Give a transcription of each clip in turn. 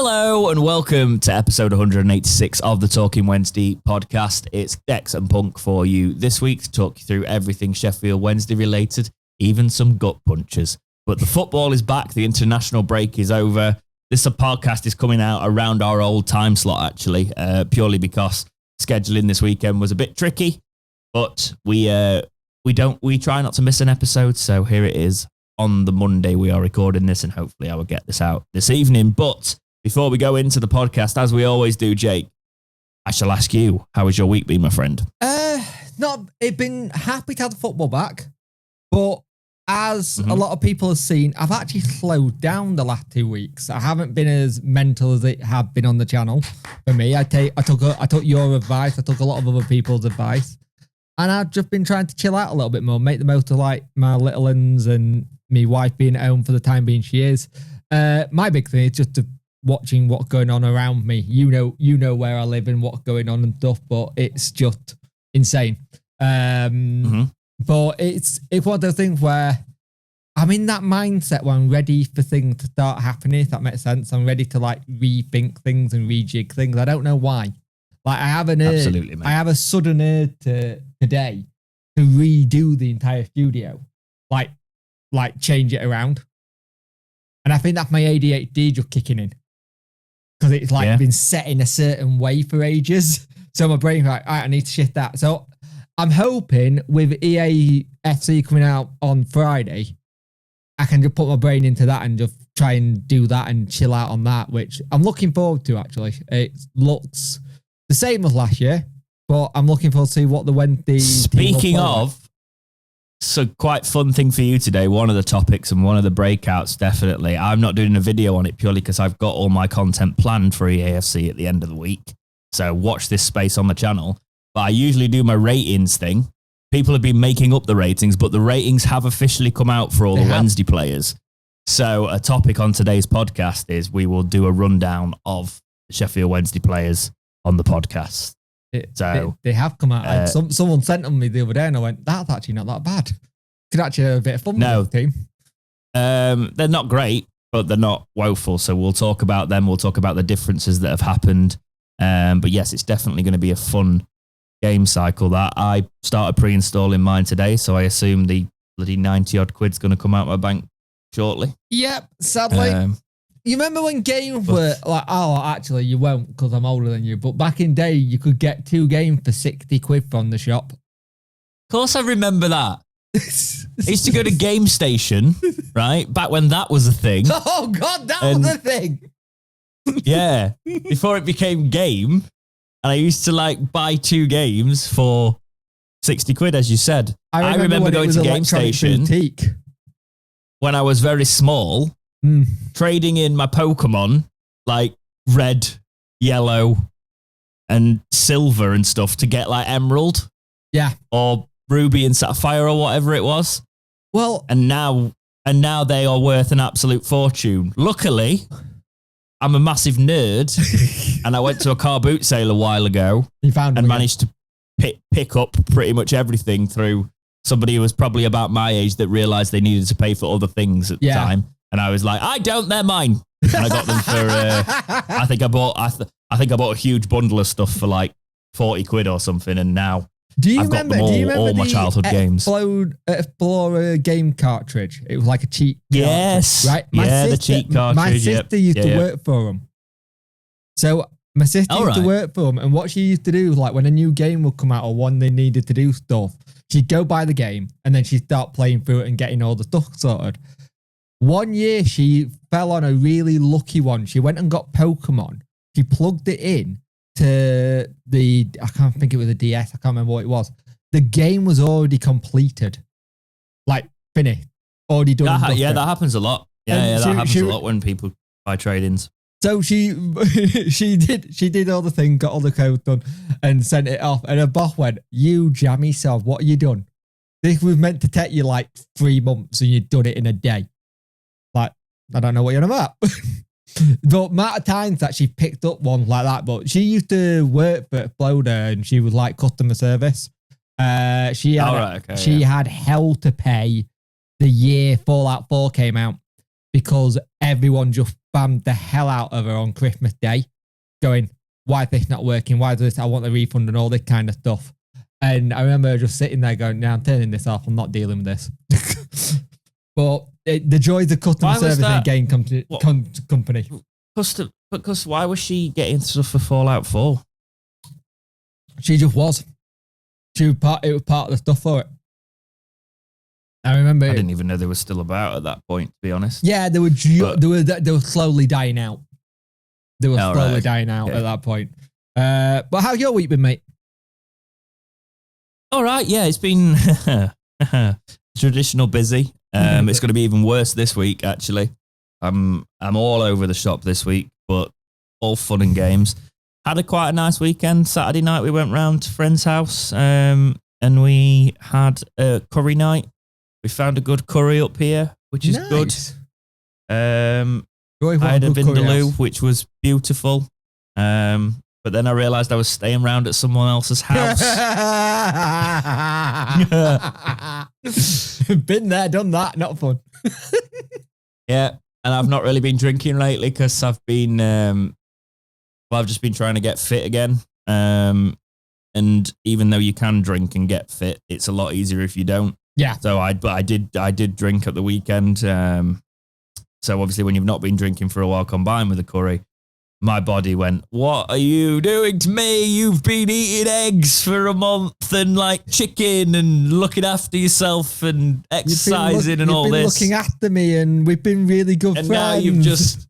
Hello and welcome to episode 186 of the Talking Wednesday podcast. It's Dex and Punk for you this week to talk you through everything Sheffield Wednesday related, even some gut punches. But the football is back. The international break is over. This podcast is coming out around our old time slot, actually, purely because scheduling this weekend was a bit tricky. But we try not to miss an episode. So here it is on the Monday. We are recording this, and hopefully I will get this out this evening. But before we go into the podcast, as we always do, Jake, I shall ask you, how has your week been, my friend? It's been happy to have the football back, but as a lot of people have seen, I've actually slowed down the last 2 weeks. I haven't been as mental as it have been on the channel. For me, I took your advice, I took a lot of other people's advice, and I've just been trying to chill out a little bit more, make the most of like my little uns and me wife being at home for the time being she is. My big thing is just watching what's going on around me. You know where I live and what's going on and stuff, but it's just insane. But it's one of those things where I'm in that mindset where I'm ready for things to start happening, if that makes sense. I'm ready to like rethink things and rejig things. I don't know why. Like I have Absolutely, mate. I have a sudden urge today to redo the entire studio, like change it around. And I think that's my ADHD just kicking in. Because it's like been set in a certain way for ages. So my brain's like, all right, I need to shift that. So I'm hoping with EAFC coming out on Friday, I can just put my brain into that and just try and do that and chill out on that, which I'm looking forward to, actually. It looks the same as last year, but I'm looking forward to see what the Wednesday... Speaking of, so quite fun thing for you today, one of the topics and one of the breakouts, definitely. I'm not doing a video on it purely because I've got all my content planned for EAFC at the end of the week. So watch this space on the channel. But I usually do my ratings thing. People have been making up the ratings, but the ratings have officially come out for all the Wednesday players. So a topic on today's podcast is we will do a rundown of the Sheffield Wednesday players on the podcast. They have come out. Someone sent them me the other day and I went, that's actually not that bad. Could actually have a bit of fun with the team. They're not great, but they're not woeful. So we'll talk about them. We'll talk about the differences that have happened. But yes, it's definitely going to be a fun game cycle. That I started pre-installing mine today, so I assume the bloody 90 odd quid's going to come out my bank shortly. Yep, sadly. You remember when games were like, oh, actually you won't because I'm older than you, but back in day you could get 2 games for 60 quid from the shop. Of course I remember that. I used to go to Game Station, right? Back when that was a thing. Oh God, that was a thing. Yeah, before it became Game. And I used to like buy 2 games for 60 quid, as you said. I remember going to Game Station boutique when I was very small, trading in my Pokemon, like red, yellow, and silver and stuff to get like Emerald. Yeah. Or Ruby and Sapphire or whatever it was. Well, and now they are worth an absolute fortune. Luckily, I'm a massive nerd, and I went to a car boot sale a while ago and managed to pick up pretty much everything through somebody who was probably about my age that realised they needed to pay for other things at the time. And I was like, I don't, they're mine. And I got them for, I think I bought a huge bundle of stuff for like 40 quid or something, and now I've got them all my childhood games. Explorer game cartridge. It was like a cheat. Yes. Right. The cheat cartridge. My sister used to work for them. So my sister used to work for them, and what she used to do was like when a new game would come out or one they needed to do stuff, she'd go buy the game and then she'd start playing through it and getting all the stuff sorted. One year she fell on a really lucky one. She went and got Pokemon. She plugged it in to I can't think it was a DS. I can't remember what it was. The game was already completed. Like finished. Already done. That happens a lot. That happens a lot when people buy trade-ins. So she did all the thing, got all the code done and sent it off. And her boss went, you jammy self, what have you done? This was meant to take you like 3 months and you'd done it in a day. Like, I don't know what you're on about. The amount of times that she picked up one like that, but she used to work for Exploder and she was like customer service. She had hell to pay the year Fallout 4 came out. because everyone just bammed the hell out of her on Christmas Day, going, why is this not working? Why is this? I want a refund and all this kind of stuff. And I remember just sitting there going, "Now I'm turning this off. I'm not dealing with this." But the joys of customer service in a game company. Because why was she getting stuff for Fallout 4? She just was. It was part of the stuff for it. I remember. I didn't even know they were still about at that point, to be honest. Yeah, they were slowly dying out. They were slowly dying out at that point. But how's your week been, mate? All right, yeah, it's been traditional busy. It's going to be even worse this week, actually. I'm all over the shop this week, but all fun and games. Had quite a nice weekend. Saturday night we went round to a friend's house and we had a curry night. We found a good curry up here, which is good. I had a vindaloo, which was beautiful. But then I realised I was staying round at someone else's house. Been there, done that. Not fun. Yeah, and I've not really been drinking lately because I've been, I've just been trying to get fit again. And even though you can drink and get fit, it's a lot easier if you don't. Yeah. So I did drink at the weekend. So obviously, when you've not been drinking for a while, combined with the curry, my body went, "What are you doing to me? You've been eating eggs for a month and like chicken and looking after yourself and exercising and all this. You've been looking after me and we've been really good and friends. Now you've just,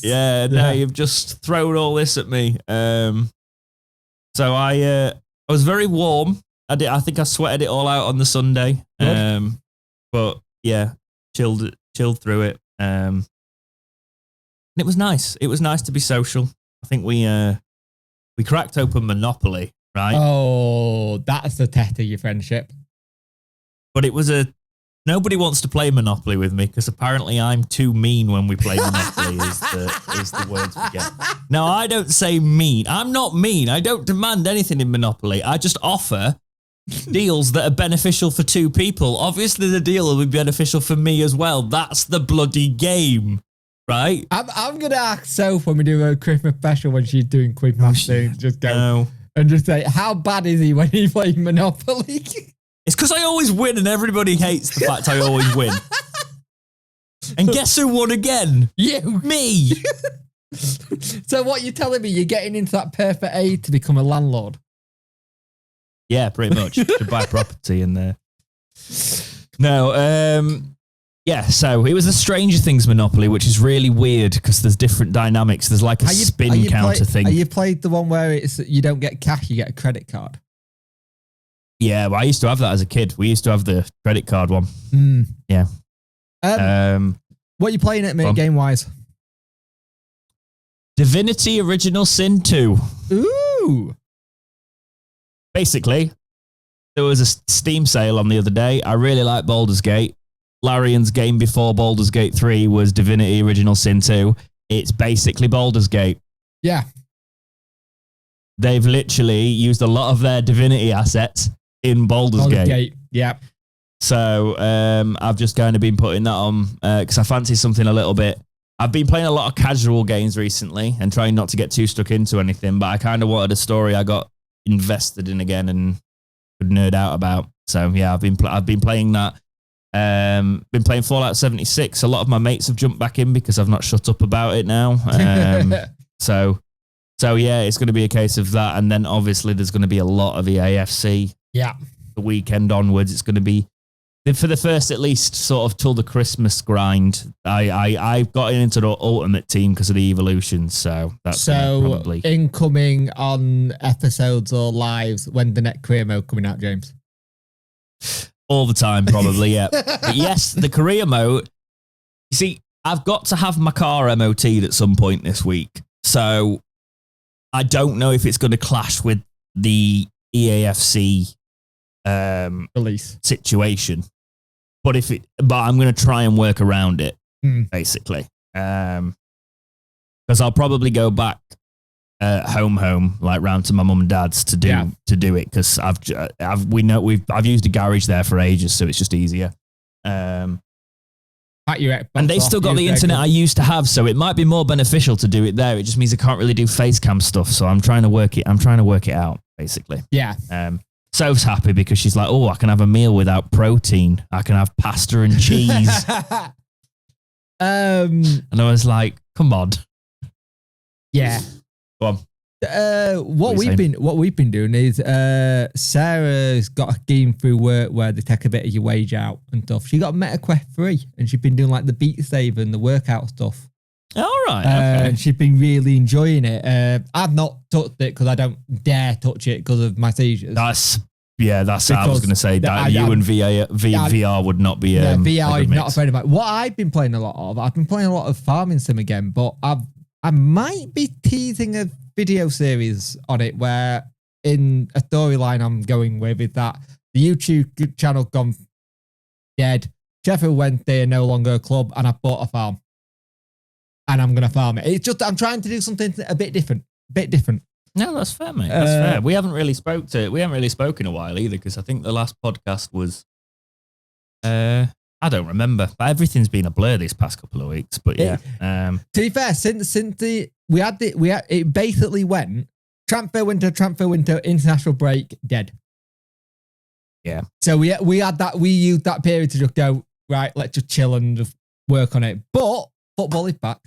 now you've just thrown all this at me." So I was very warm. I think I sweated it all out on the Sunday. But yeah, chilled through it. And it was nice. It was nice to be social. I think we cracked open Monopoly, right? Oh, that's the test of your friendship. But it was nobody wants to play Monopoly with me because apparently I'm too mean when we play Monopoly is the words we get. Now, I don't say mean. I'm not mean. I don't demand anything in Monopoly. I just offer deals that are beneficial for two people. Obviously, the deal will be beneficial for me as well. That's the bloody game. Right? I'm going to ask Soph when we do a Christmas special when she's doing Quiz Master. Just go and just say, how bad is he when he plays Monopoly? It's because I always win and everybody hates the fact I always win. And guess who won again? You. Me. So what you're telling me, you're getting into that perfect age to become a landlord? Yeah, pretty much. To buy property in there. No, yeah, so it was the Stranger Things Monopoly, which is really weird because there's different dynamics. There's like a spin counter thing. Have you played the one where you don't get cash, you get a credit card? Yeah, well, I used to have that as a kid. We used to have the credit card one. Yeah. What are you playing at, mate, game-wise? Divinity Original Sin 2. Ooh. Basically, there was a Steam sale on the other day. I really like Baldur's Gate. Larian's game before Baldur's Gate 3 was Divinity Original Sin 2. It's basically Baldur's Gate. Yeah. They've literally used a lot of their Divinity assets in Baldur's Gate. Yeah. So I've just kind of been putting that on because I fancy something a little bit. I've been playing a lot of casual games recently and trying not to get too stuck into anything, but I kind of wanted a story I got invested in again and could nerd out about. So yeah, I've been playing that. Been playing Fallout 76. A lot of my mates have jumped back in because I've not shut up about it now. So yeah, it's going to be a case of that. And then obviously there's going to be a lot of EAFC. Yeah. The weekend onwards, it's going to be for the first, at least sort of till the Christmas grind. I got into the ultimate team because of the evolution. So that's probably incoming on episodes or lives. When the next career mode coming out, James? All the time, probably, yeah. But yes, the career mode. You see, I've got to have my car MOT'd at some point this week. So I don't know if it's going to clash with the EAFC release situation. But I'm going to try and work around it, basically. Because I'll probably go back home, like round to my mum and dad's to do it because I've used a garage there for ages, so it's just easier. Pat your Xbox And they've off, still got the use internet their I used to have, so it might be more beneficial to do it there. It just means I can't really do face cam stuff, so I'm trying to work it out, basically. Yeah. Soph's happy because she's like, oh, I can have a meal without protein. I can have pasta and cheese. And I was like, come on. Yeah. Go on. What we've been doing is Sarah's got a scheme through work where they take a bit of your wage out and stuff. She got MetaQuest 3 and she's been doing like the Beat Saber and the workout stuff. All right. Okay. And she's been really enjoying it. I've not touched it because I don't dare touch it because of my seizures. That's how I was going to say that you and VR would not be. VR is not afraid of it. What I've been playing a lot of, I've been playing a lot of Farming Sim again, but I might be teasing a video series on it where in a storyline I'm going with is that the YouTube channel gone dead. Sheffield Wednesday are no longer a club, and I bought a farm. And I'm going to farm it. It's just, I'm trying to do something a bit different. No, that's fair, mate. That's fair. We haven't really spoken in a while either, because I think the last podcast was, I don't remember, but everything's been a blur these past couple of weeks. But yeah. To be fair, since it basically went transfer winter, international break, dead. Yeah. So we used that period to just go, right, let's just chill and just work on it. But football is back.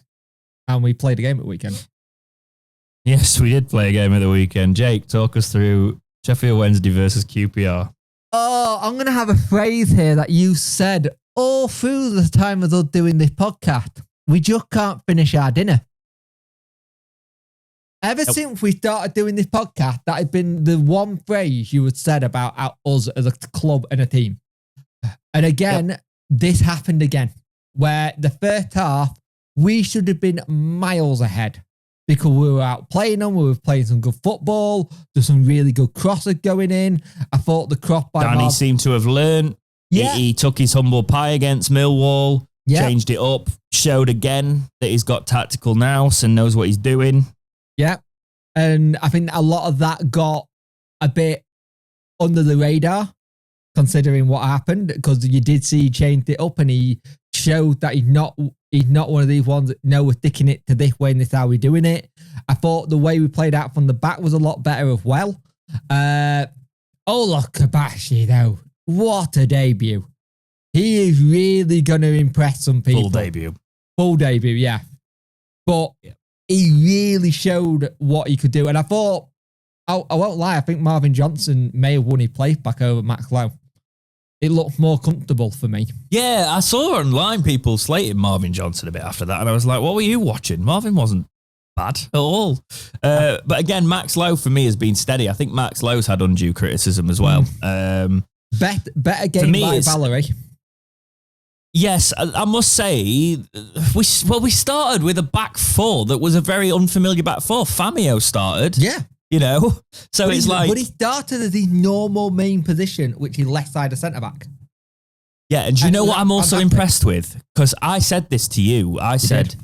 And we played a game at the weekend. Yes, we did play a game at the weekend. Jake, talk us through Sheffield Wednesday versus QPR. Oh, I'm going to have a phrase here that you said all through the time of us doing this podcast. We just can't finish our dinner. Ever since we started doing this podcast, that had been the one phrase you had said about us as a club and a team. And again, this happened again, where the first half, we should have been miles ahead because we were out playing them. We were playing some good football. There's some really good crosses going in. I thought the cross by Danny seemed to have learned. Yeah. He took his humble pie against Millwall, changed it up, showed again that he's got tactical nous and knows what he's doing. Yeah. And I think a lot of that got a bit under the radar, considering what happened, because you did see he changed it up and he showed that he's not one of these ones that, no, we're sticking it to this way and this is how we're doing it. I thought the way we played out from the back was a lot better as well. Ola Kabashi, though, what a debut. He is really going to impress some people. Full debut, yeah. But he really showed what he could do. And I thought, I won't lie, I think Marvin Johnson may have won his place back over Max Lowe. It looked more comfortable for me. Yeah, I saw online people slating Marvin Johnson a bit after that, and I was like, what were you watching? Marvin wasn't bad at all. But again, Max Lowe for me has been steady. I think Max Lowe's had undue criticism as well. Better game by Valerie. Yes, I must say, we started with a back four that was a very unfamiliar back four. Famio started. Yeah. You know, so it's like... But he started as his normal main position, which is left side of centre-back. Yeah, and do you know what I'm also impressed with? Because I said this to you. I said,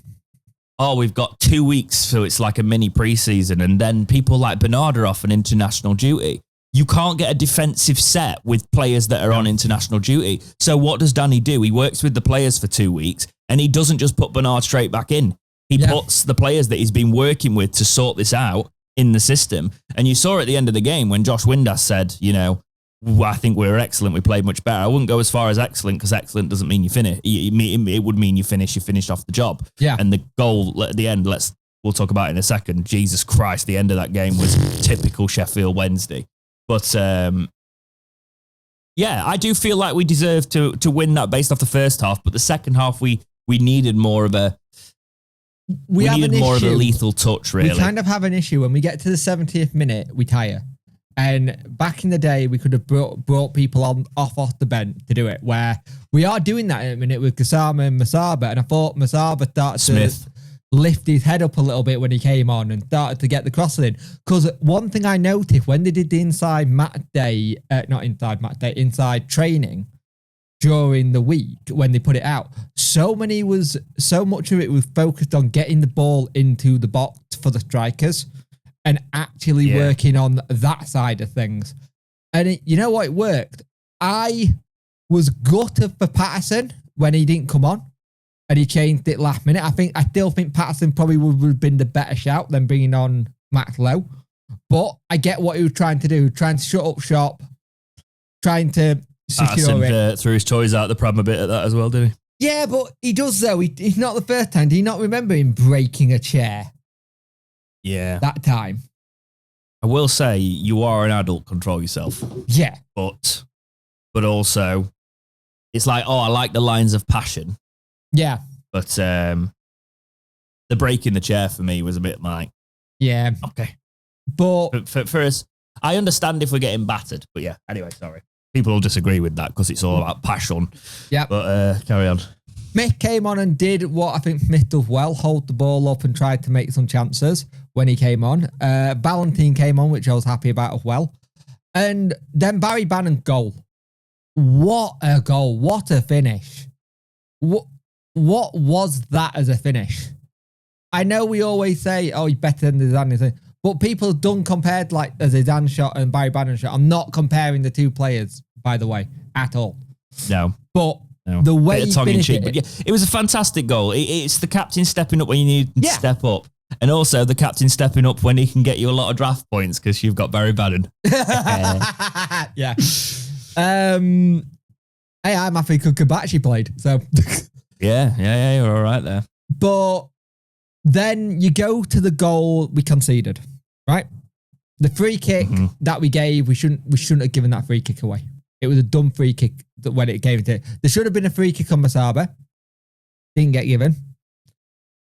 we've got 2 weeks, so it's like a mini pre-season, and then people like Bernard are off on international duty. You can't get a defensive set with players that are on international duty. So what does Danny do? He works with the players for 2 weeks, and he doesn't just put Bernard straight back in. He puts the players that he's been working with to sort this out in the system. And you saw at the end of the game when Josh Windass said, you know, I think we were excellent. We played much better. I wouldn't go as far as excellent because excellent doesn't mean you finish. It would mean you finished off the job. Yeah. And the goal at the end, we'll talk about it in a second. Jesus Christ, the end of that game was typical Sheffield Wednesday. But I do feel like we deserved to win that based off the first half. But the second half, we needed more of a we needed more of a lethal touch, really. We kind of have an issue when we get to the 70th minute, we tire. And back in the day, we could have brought people off the bench to do it, where we are doing that in a minute with Kasama and Masaba. And I thought Masaba started to lift his head up a little bit when he came on and started to get the crossing in. Because one thing I noticed when they did the inside training during the week when they put it out, so much of it was focused on getting the ball into the box for the strikers and actually working on that side of things. And you know what? It worked. I was gutted for Patterson when he didn't come on, and he changed it last minute. I still think Patterson probably would have been the better shout than bringing on Max Lowe. But I get what he was trying to do, trying to shut up shop, trying to secure it. Threw his toys out the pram a bit at that as well, didn't he? Yeah, but he does though. He's not the first time. Do you not remember him breaking a chair? Yeah. That time. I will say, you are an adult, control yourself. Yeah. But also, it's like, I like the lines of passion. Yeah. But the breaking the chair for me was a bit like, yeah. Okay. But for us, I understand if we're getting battered. But yeah, anyway, sorry. People will disagree with that because it's all about passion. Yeah. But carry on. Smith came on and did what I think Smith does well, hold the ball up and tried to make some chances when he came on. Ballantine came on, which I was happy about as well. And then Barry Bannon's goal. What a goal. What a finish. What was that as a finish? I know we always say, he's better than the Zidane, but people don't compare like a Zidane shot and Barry Bannon shot. I'm not comparing the two players, by the way, at all. No. But no. The way he finished it. But yeah, it was a fantastic goal. It's the captain stepping up when you need to step up. And also the captain stepping up when he can get you a lot of draft points because you've got Barry Bannon. Yeah. Hey, I'm happy Kukabachi played. So yeah, you're all right there. But then you go to the goal we conceded, right? The free kick that we gave, we shouldn't have given that free kick away. It was a dumb free kick when it gave it. There should have been a free kick on Masaba. Didn't get given.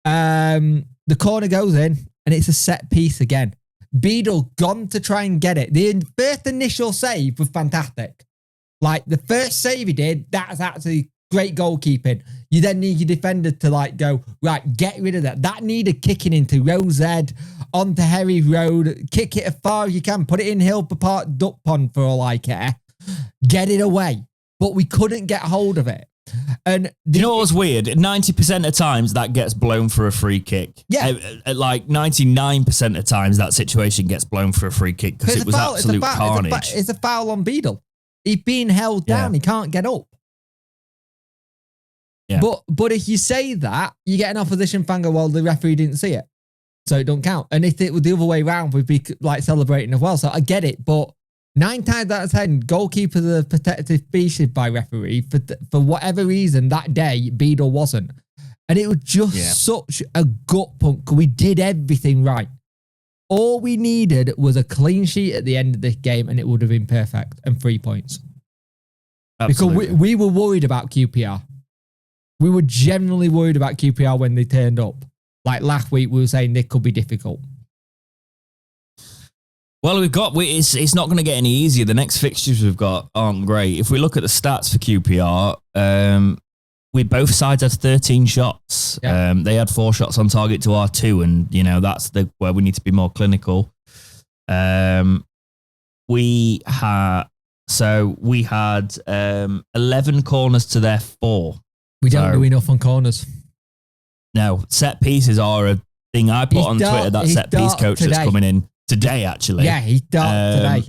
The corner goes in and it's a set piece again. Beadle gone to try and get it. The first initial save was fantastic. Like the first save he did, that's actually great goalkeeping. You then need your defender to go, right, get rid of that. That needed kicking into Rose Ed, onto Herry Road, kick it as far as you can, put it in Hilper Park Duck Pond for all I care. Get it away. But we couldn't get hold of it. And you know what was weird? 90% of times that gets blown for a free kick. Yeah. At like 99% of times that situation gets blown for a free kick because it was absolute carnage. It's a foul on Beadle. He's being held down. He can't get up. Yeah. But if you say that, you get an opposition fan go, well, the referee didn't see it, so it don't count. And if it was the other way around, we'd be like celebrating as well. So I get it, but 9 times out of 10, goalkeepers are protected species by referee. For whatever reason, that day, Beadle wasn't. And it was just such a gut punch. We did everything right. All we needed was a clean sheet at the end of this game, and it would have been perfect, and 3 points. Absolutely. Because we were worried about QPR. We were generally worried about QPR when they turned up. Like last week, we were saying they could be difficult. Well, it's not going to get any easier. The next fixtures we've got aren't great. If we look at the stats for QPR, both sides had 13 shots. Yeah. They had 4 shots on target to our 2, and that's where we need to be more clinical. We had 11 corners to their 4. We don't do enough on corners. No, set pieces are a thing. I put on Twitter that set piece coach that's coming in today, actually. Yeah, he's dark today.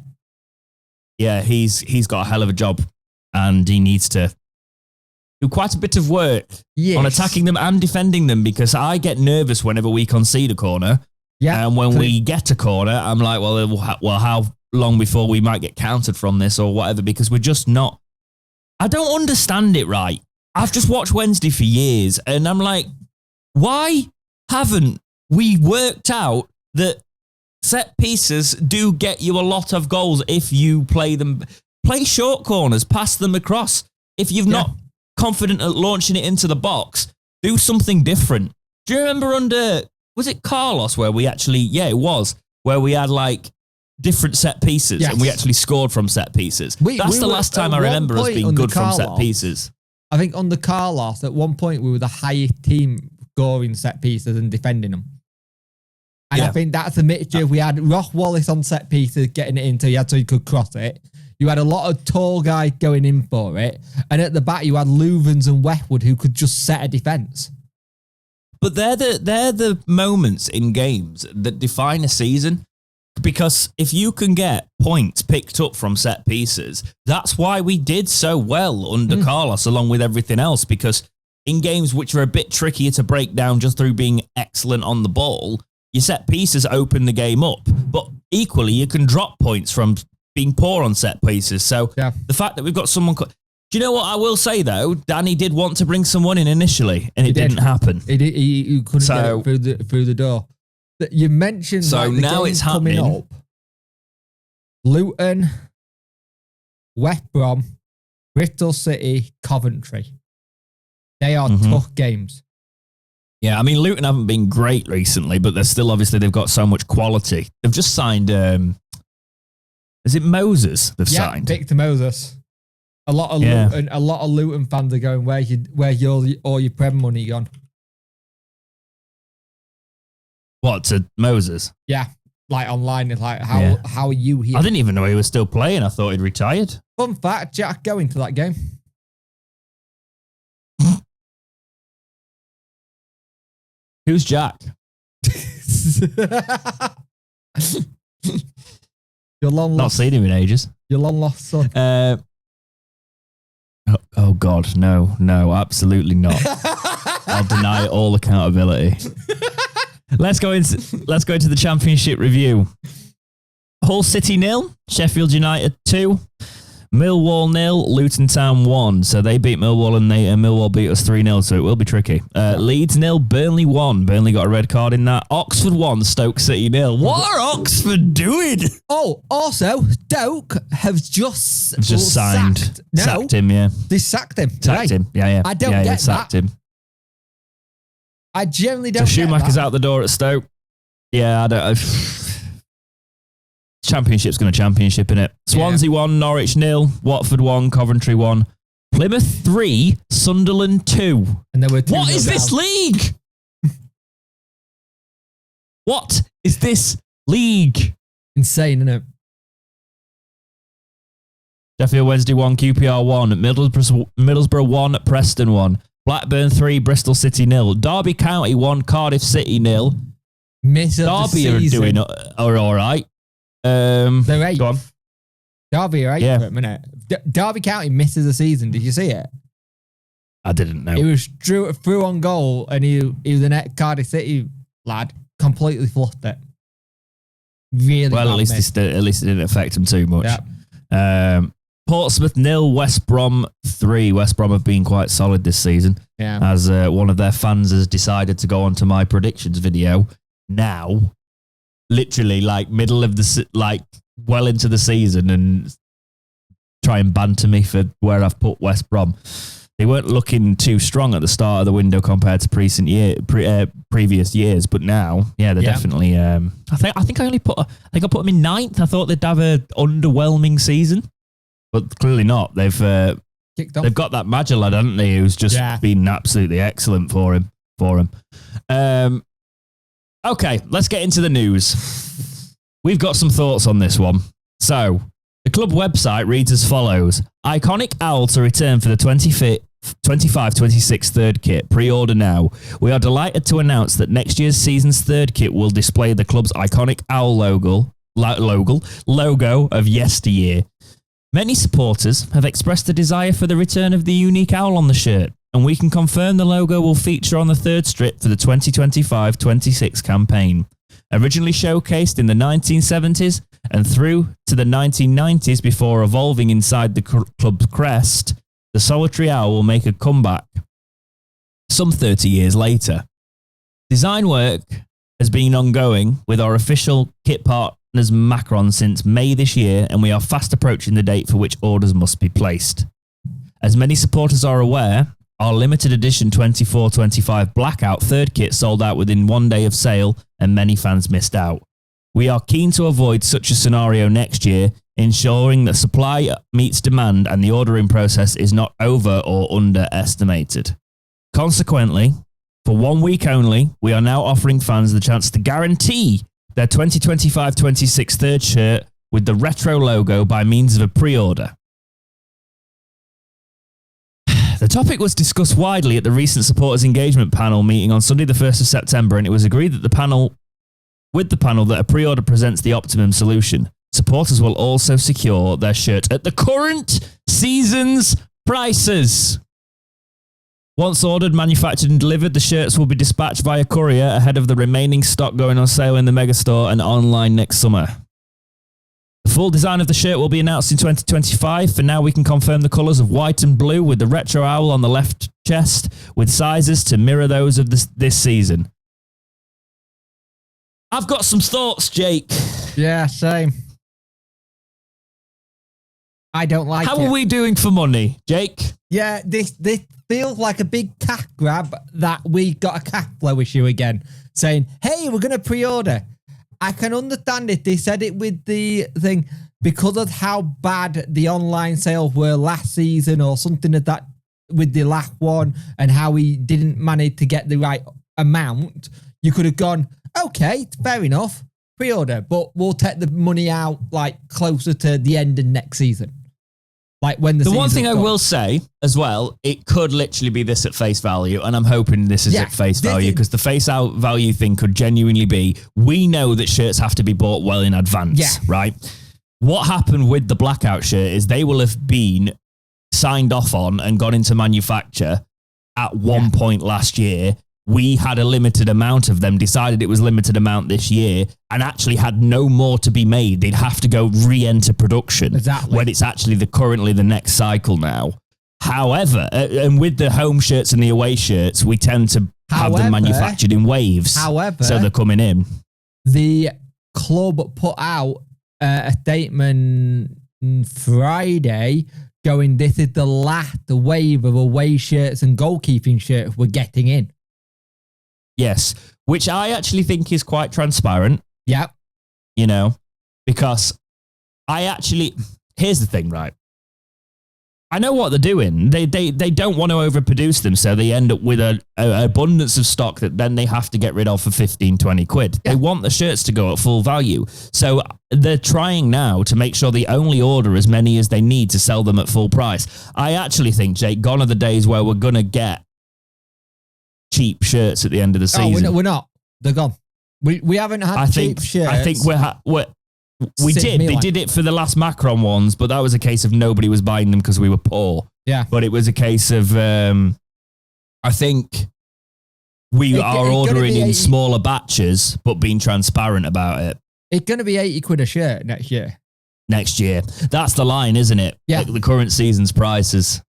Yeah, he's got a hell of a job, and he needs to do quite a bit of work on attacking them and defending them, because I get nervous whenever we concede a corner. Yeah, and when we get a corner, I'm like, well, how long before we might get countered from this or whatever? Because we're just not. I don't understand it right. I've just watched Wednesday for years, and I'm like, why haven't we worked out that set pieces do get you a lot of goals if you play them? Play short corners, pass them across. If you're not confident at launching it into the box, do something different. Do you remember was it Carlos where we actually, it was, where we had like different set pieces and we actually scored from set pieces. That's the last time I remember us being good from set pieces. I think under Carlos, at one point, we were the highest team scoring set pieces and defending them. And I think that's a mixture. We had Ross Wallace on set pieces, getting it into, so he could cross it. You had a lot of tall guys going in for it. And at the back, you had Louvens and Westwood who could just set a defence. But they're the moments in games that define a season. Because if you can get points picked up from set pieces, that's why we did so well under Carlos, along with everything else. Because in games which are a bit trickier to break down just through being excellent on the ball, your set pieces open the game up. But equally, you can drop points from being poor on set pieces. So the fact that we've got someone... Do you know what I will say, though? Danny did want to bring someone in initially, and it didn't happen. He couldn't get it through the door. You mentioned so the now it's happening. Coming up. Luton, West Brom, Bristol City, Coventry. They are tough games. Yeah, I mean, Luton haven't been great recently, but they're still, obviously, they've got so much quality. They've just signed, is it Moses they've signed? Victor Moses. A lot of Luton fans are going, where's all your Prem money gone? What, to Moses? Yeah, like online, it's like, how are you here? I didn't even know he was still playing. I thought he'd retired. Fun fact, Jack going to that game. Who's Jack? Your long Not seen him in ages. Your long lost son. Oh God, no, absolutely not. I'll deny all accountability. Let's go into the Championship review. Hull City 0, Sheffield United 2, Millwall 0, Luton Town 1. So they beat Millwall and Millwall beat us 3-0, so it will be tricky. Leeds 0, Burnley 1. Burnley got a red card in that. Oxford 1, Stoke City 0. What are Oxford doing? Oh, also, Stoke have just signed. Sacked him, yeah. They sacked him. Sacked him, yeah. I don't get sacked him. I generally don't So Schumacher's out the door at Stoke. Yeah, I don't... Championship's going to championship, innit? Swansea 1, Norwich 0, Watford 1, Coventry 1, Plymouth 3, Sunderland 2. And there were 2. What is this league? What is this league? Insane, isn't it? Sheffield Wednesday 1, QPR 1, Middlesbrough 1, Preston 1, Blackburn 3, Bristol City 0, Derby County 1, Cardiff City 0. Derby are doing all right. They're 8th. Go on. Derby are 8th for a minute. Derby County misses the season. Did you see it? I didn't know. He was through on goal, and he was an Cardiff City lad. Completely fluffed it. Really. Well, at least it didn't affect him too much. Yep. Portsmouth 0, West Brom 3. West Brom have been quite solid this season. Yeah. As one of their fans has decided to go onto my predictions video now. Literally, like middle of well into the season, and try and banter me for where I've put West Brom. They weren't looking too strong at the start of the window compared to previous years, but now, they're definitely. I think I put them in 9th. I thought they'd have an underwhelming season, but clearly not. They've got that Madger lad, haven't they? Who's just been absolutely excellent for him. Okay, let's get into the news. We've got some thoughts on this one. So, the club website reads as follows. Iconic owl to return for the 25-26 third kit. Pre-order now. We are delighted to announce that next year's season's third kit will display the club's iconic owl logo of yesteryear. Many supporters have expressed a desire for the return of the unique owl on the shirt, and we can confirm the logo will feature on the third strip for the 2025-26 campaign. Originally showcased in the 1970s and through to the 1990s before evolving inside the club's crest, the solitary owl will make a comeback some 30 years later. Design work has been ongoing with our official kit partners Macron since May this year, and we are fast approaching the date for which orders must be placed. As many supporters are aware, our limited edition 24-25 blackout third kit sold out within 1 day of sale, and many fans missed out. We are keen to avoid such a scenario next year, ensuring that supply meets demand and the ordering process is not over or underestimated. Consequently, for 1 week only, we are now offering fans the chance to guarantee their 2025-26 third shirt with the retro logo by means of a pre-order. The topic was discussed widely at the recent supporters engagement panel meeting on Sunday the 1st of September, and it was agreed that the panel that a pre-order presents the optimum solution. Supporters will also secure their shirt at the current season's prices. Once ordered, manufactured and delivered, the shirts will be dispatched via courier ahead of the remaining stock going on sale in the megastore and online next summer. The full design of the shirt will be announced in 2025. For now, we can confirm the colours of white and blue with the retro owl on the left chest with sizes to mirror those of this season. I've got some thoughts, Jake. Yeah, same. I don't like it. How are we doing for money, Jake? Yeah, this feels like a big cash grab that we got a cash flow issue again, saying, hey, we're going to pre-order. I can understand it. They said it with the thing because of how bad the online sales were last season or something of that with the last one and how we didn't manage to get the right amount. You could have gone, okay, fair enough, pre-order, but we'll take the money out like closer to the end of next season. Like when the one thing I will say as well, it could literally be this at face value, and I'm hoping this is at face value because the face out value thing could genuinely be, we know that shirts have to be bought well in advance, right? What happened with the blackout shirt is they will have been signed off on and gone into manufacture at one point last year. We had a limited amount of them, decided it was limited amount this year, and actually had no more to be made. They'd have to go re-enter production when it's actually currently the next cycle now. However, and with the home shirts and the away shirts, we tend to have them manufactured in waves. However, so they're coming in. The club put out a statement Friday going, this is the last wave of away shirts and goalkeeping shirts we're getting in. Yes, which I actually think is quite transparent. Yeah. You know, because here's the thing, right? I know what they're doing. They don't want to overproduce them, so they end up with an abundance of stock that then they have to get rid of for 15, 20 quid. Yeah. They want the shirts to go at full value. So they're trying now to make sure they only order as many as they need to sell them at full price. I actually think, Jake, gone are the days where we're going to get cheap shirts at the end of the season. Oh, we're not. They're gone. We haven't had cheap shirts. I think we did. They did it for the last Macron ones, but that was a case of nobody was buying them because we were poor. Yeah. But it was a case of, I think we are ordering in smaller batches, but being transparent about it. It's going to be 80 quid a shirt next year. Next year. That's the line, isn't it? Yeah. Like the current season's prices.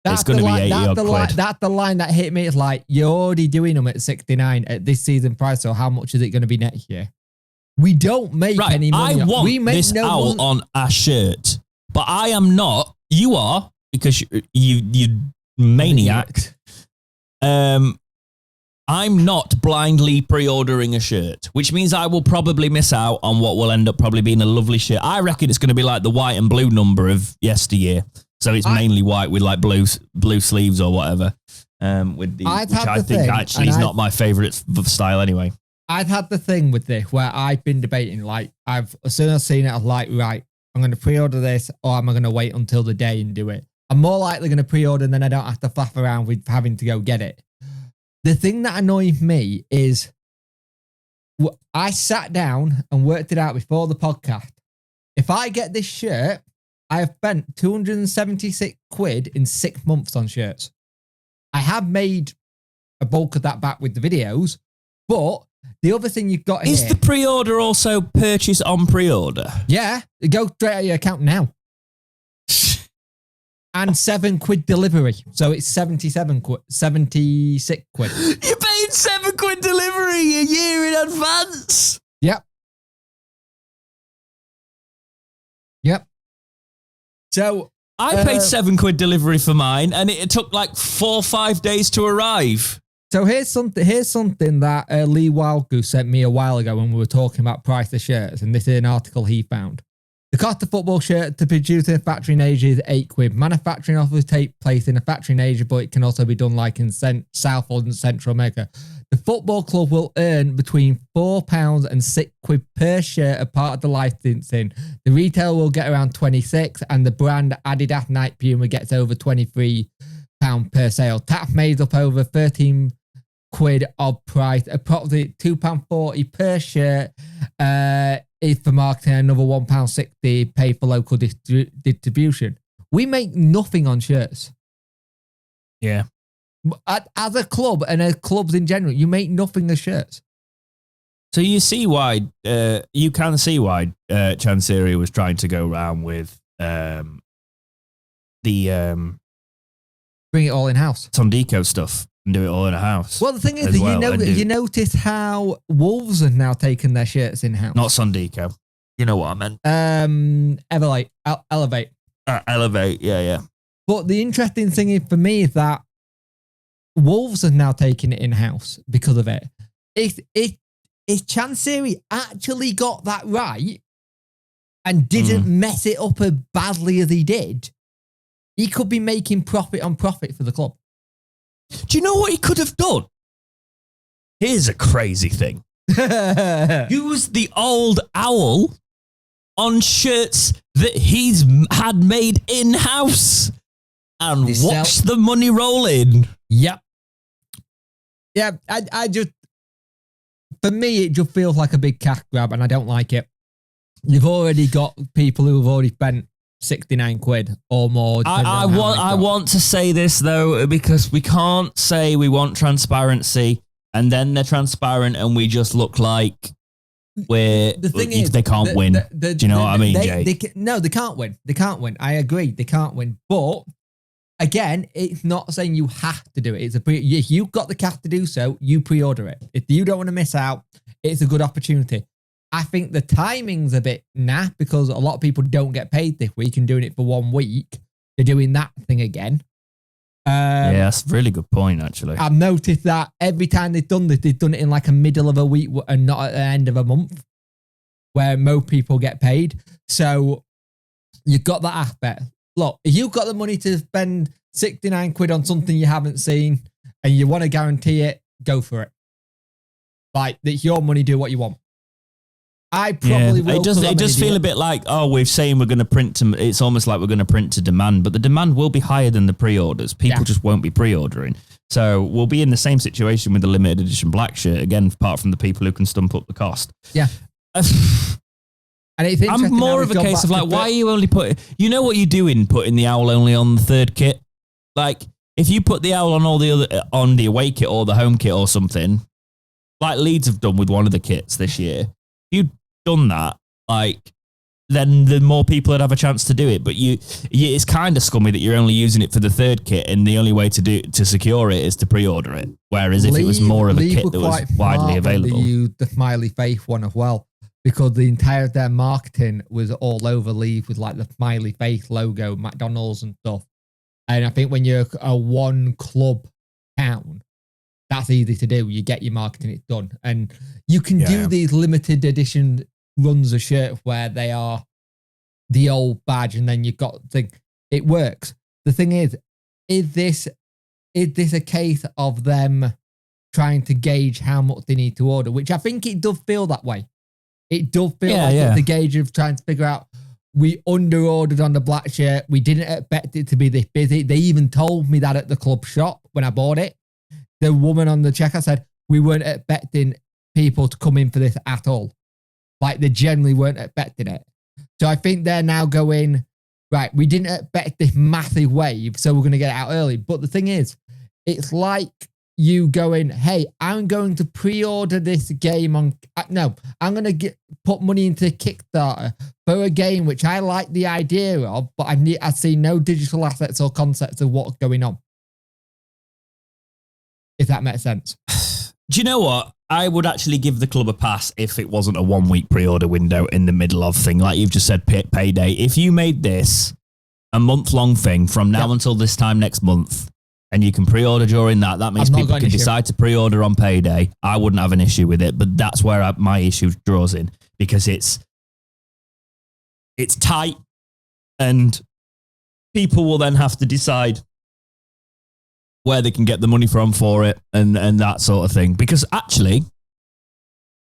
It's going to be 80 odd quid. That's the line that hit me. It's like, you're already doing them at 69 at this season price, so how much is it going to be next year? We don't make any money. I want this owl on a shirt, but I am not. You are, because you maniac. I'm not blindly pre-ordering a shirt, which means I will probably miss out on what will end up probably being a lovely shirt. I reckon it's going to be like the white and blue number of yesteryear. So it's mainly white with like blue sleeves or whatever. With the, which I think actually is not my favourite style anyway. I've had the thing with this where I've been debating, like, as soon as I've seen it, I was like, right, I'm going to pre-order this, or am I going to wait until the day and do it? I'm more likely going to pre-order and then I don't have to faff around with having to go get it. The thing that annoys me is I sat down and worked it out before the podcast. If I get this shirt, I have spent 276 quid in 6 months on shirts. I have made a bulk of that back with the videos, but the other thing you've got is the pre-order also purchase on pre-order? Yeah, go straight out of your account now. And 7 quid delivery. So it's 76 quid. You're paying 7 quid delivery a year in advance. Yep. So I paid 7 quid delivery for mine, and it took like 4 or 5 days to arrive. So here's something that Lee Wildgoose sent me a while ago when we were talking about price of shirts, and this is an article he found. The cost of football shirt to produce in a factory in Asia is 8 quid. Manufacturing offers take place in a factory in Asia, but it can also be done like in South or Central America. The football club will earn between £4 and 6 quid per shirt as part of the licensing. The retailer will get around 26, and the brand Adidas Nike Puma gets over £23 per sale. Tax made up over 13 quid of price, approximately £2.40 per shirt. Is for marketing, another £1.60 pay for local distribution. We make nothing on shirts. Yeah. As a club and clubs in general, you make nothing of shirts. So you see why, you can see why Chancery was trying to go around with the Bring it all in-house. Sondico stuff and do it all in a house. Well, the thing is, you notice how Wolves have now taken their shirts in-house. Not Sondico. You know what I meant. Elevate. Elevate, yeah. But the interesting thing for me is that Wolves have now taken it in-house because of it. If Chancery actually got that right and didn't mess it up as badly as he did, he could be making profit on profit for the club. Do you know what he could have done? Here's a crazy thing. Use the old owl on shirts that he's had made in-house and watch the money roll in. Yep. Yeah, I just... For me, it just feels like a big cash grab, and I don't like it. You've already got people who have already spent 69 quid or more. I want to say this, though, because we can't say we want transparency, and then they're transparent, and we just look like they can't win. Do you know what I mean, Jay? No, they can't win. They can't win. I agree. They can't win. But... Again, it's not saying you have to do it. If you've got the cash to do so, you pre-order it. If you don't want to miss out, it's a good opportunity. I think the timing's a bit naff because a lot of people don't get paid this week and doing it for 1 week. They're doing that thing again. Yeah, that's a really good point, actually. I've noticed that every time they've done this, they've done it in like a middle of a week and not at the end of a month where most people get paid. So you've got that aspect. Look, if you've got the money to spend 69 quid on something you haven't seen and you want to guarantee it, go for it. Like, it's your money, do what you want. I probably will. It does feel a bit like, we're saying we're going to print to, it's almost like we're going to print to demand, but the demand will be higher than the pre-orders. People just won't be pre-ordering. So we'll be in the same situation with the limited edition black shirt, again, apart from the people who can stump up the cost. Yeah. And it's I'm more of a case of like, why are you only putting... You know what you're doing, putting the owl only on the third kit? Like, if you put the owl on all the other... on the away kit or the home kit or something, like Leeds have done with one of the kits this year, if you'd done that, like, then the more people would have a chance to do it. But it's kind of scummy that you're only using it for the third kit and the only way to secure it is to pre-order it. Whereas if it was more of a kit that was widely available... They used the smiley face one as well. Because the entire their marketing was all over Leeds with like the smiley face logo, McDonald's and stuff. And I think when you're a one club town, that's easy to do. You get your marketing, it's done. And you can do these limited edition runs of shirts where they are the old badge and then you've got it works. The thing is this a case of them trying to gauge how much they need to order, which I think it does feel that way. It does feel like it's the gauge of trying to figure out, we under-ordered on the black shirt. We didn't expect it to be this busy. They even told me that at the club shop when I bought it. The woman on the checkout said, we weren't expecting people to come in for this at all. Like, they generally weren't expecting it. So I think they're now going, right, we didn't expect this massive wave, so we're going to get it out early. But the thing is, it's like you going, hey, I'm going to pre-order this game on... No, I'm going to put money into Kickstarter for a game which I like the idea of, but I see no digital assets or concepts of what's going on. If that makes sense. Do you know what? I would actually give the club a pass if it wasn't a 1 week pre-order window in the middle of thing. Like you've just said, payday. If you made this a month-long thing from now until this time next month, and you can pre-order during that, that means people can decide to pre-order on payday. I wouldn't have an issue with it, but that's where my issue draws in, because it's tight and people will then have to decide where they can get the money from for it and that sort of thing. Because actually,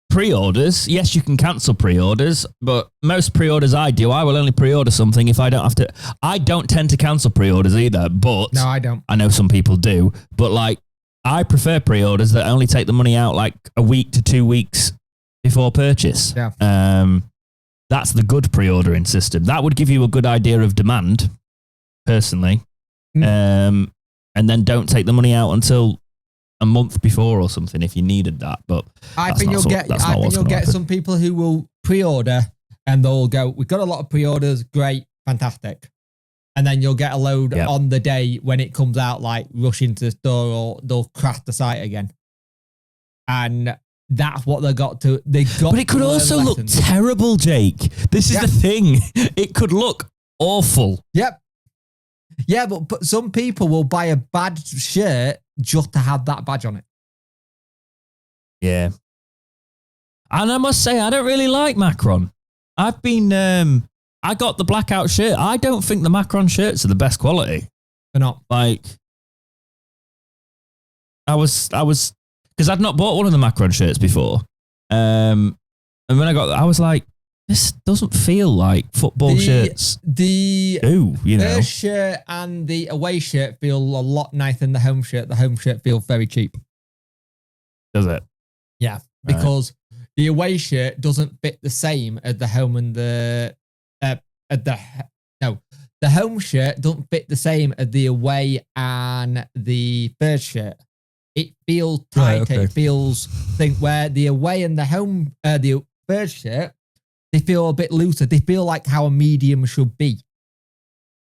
pre-orders, yes, you can cancel pre-orders, but most pre-orders I do, I will only pre-order something if I don't have to. I don't tend to cancel pre-orders either, but... No, I don't. I know some people do, but like, I prefer pre-orders that only take the money out like a week to 2 weeks before purchase. Yeah. That's the good pre-ordering system. That would give you a good idea of demand, personally. And and then don't take the money out until a month before or something if you needed that. But I think you'll get some people who will pre-order and they'll go, we've got a lot of pre-orders, great, fantastic. And then you'll get a load on the day when it comes out, like rush into the store or they'll crash the site again. And that's what they got to. But it could also look terrible, Jake. This is the thing. It could look awful. Yep. Yeah, but some people will buy a bad shirt just to have that badge on it. Yeah. And I must say, I don't really like Macron. I've been, I got the blackout shirt. I don't think the Macron shirts are the best quality. They're not. Like, I was, because I'd not bought one of the Macron shirts before. And when I was like, this doesn't feel like football shirts. The first shirt and the away shirt feel a lot nicer than the home shirt. The home shirt feels very cheap. Does it? Yeah, because the away shirt doesn't fit the same as the home and the home shirt doesn't fit the same as the away and the first shirt. It feels tighter. Right, okay. It feels where the away and the home the first shirt, they feel a bit looser. They feel like how a medium should be.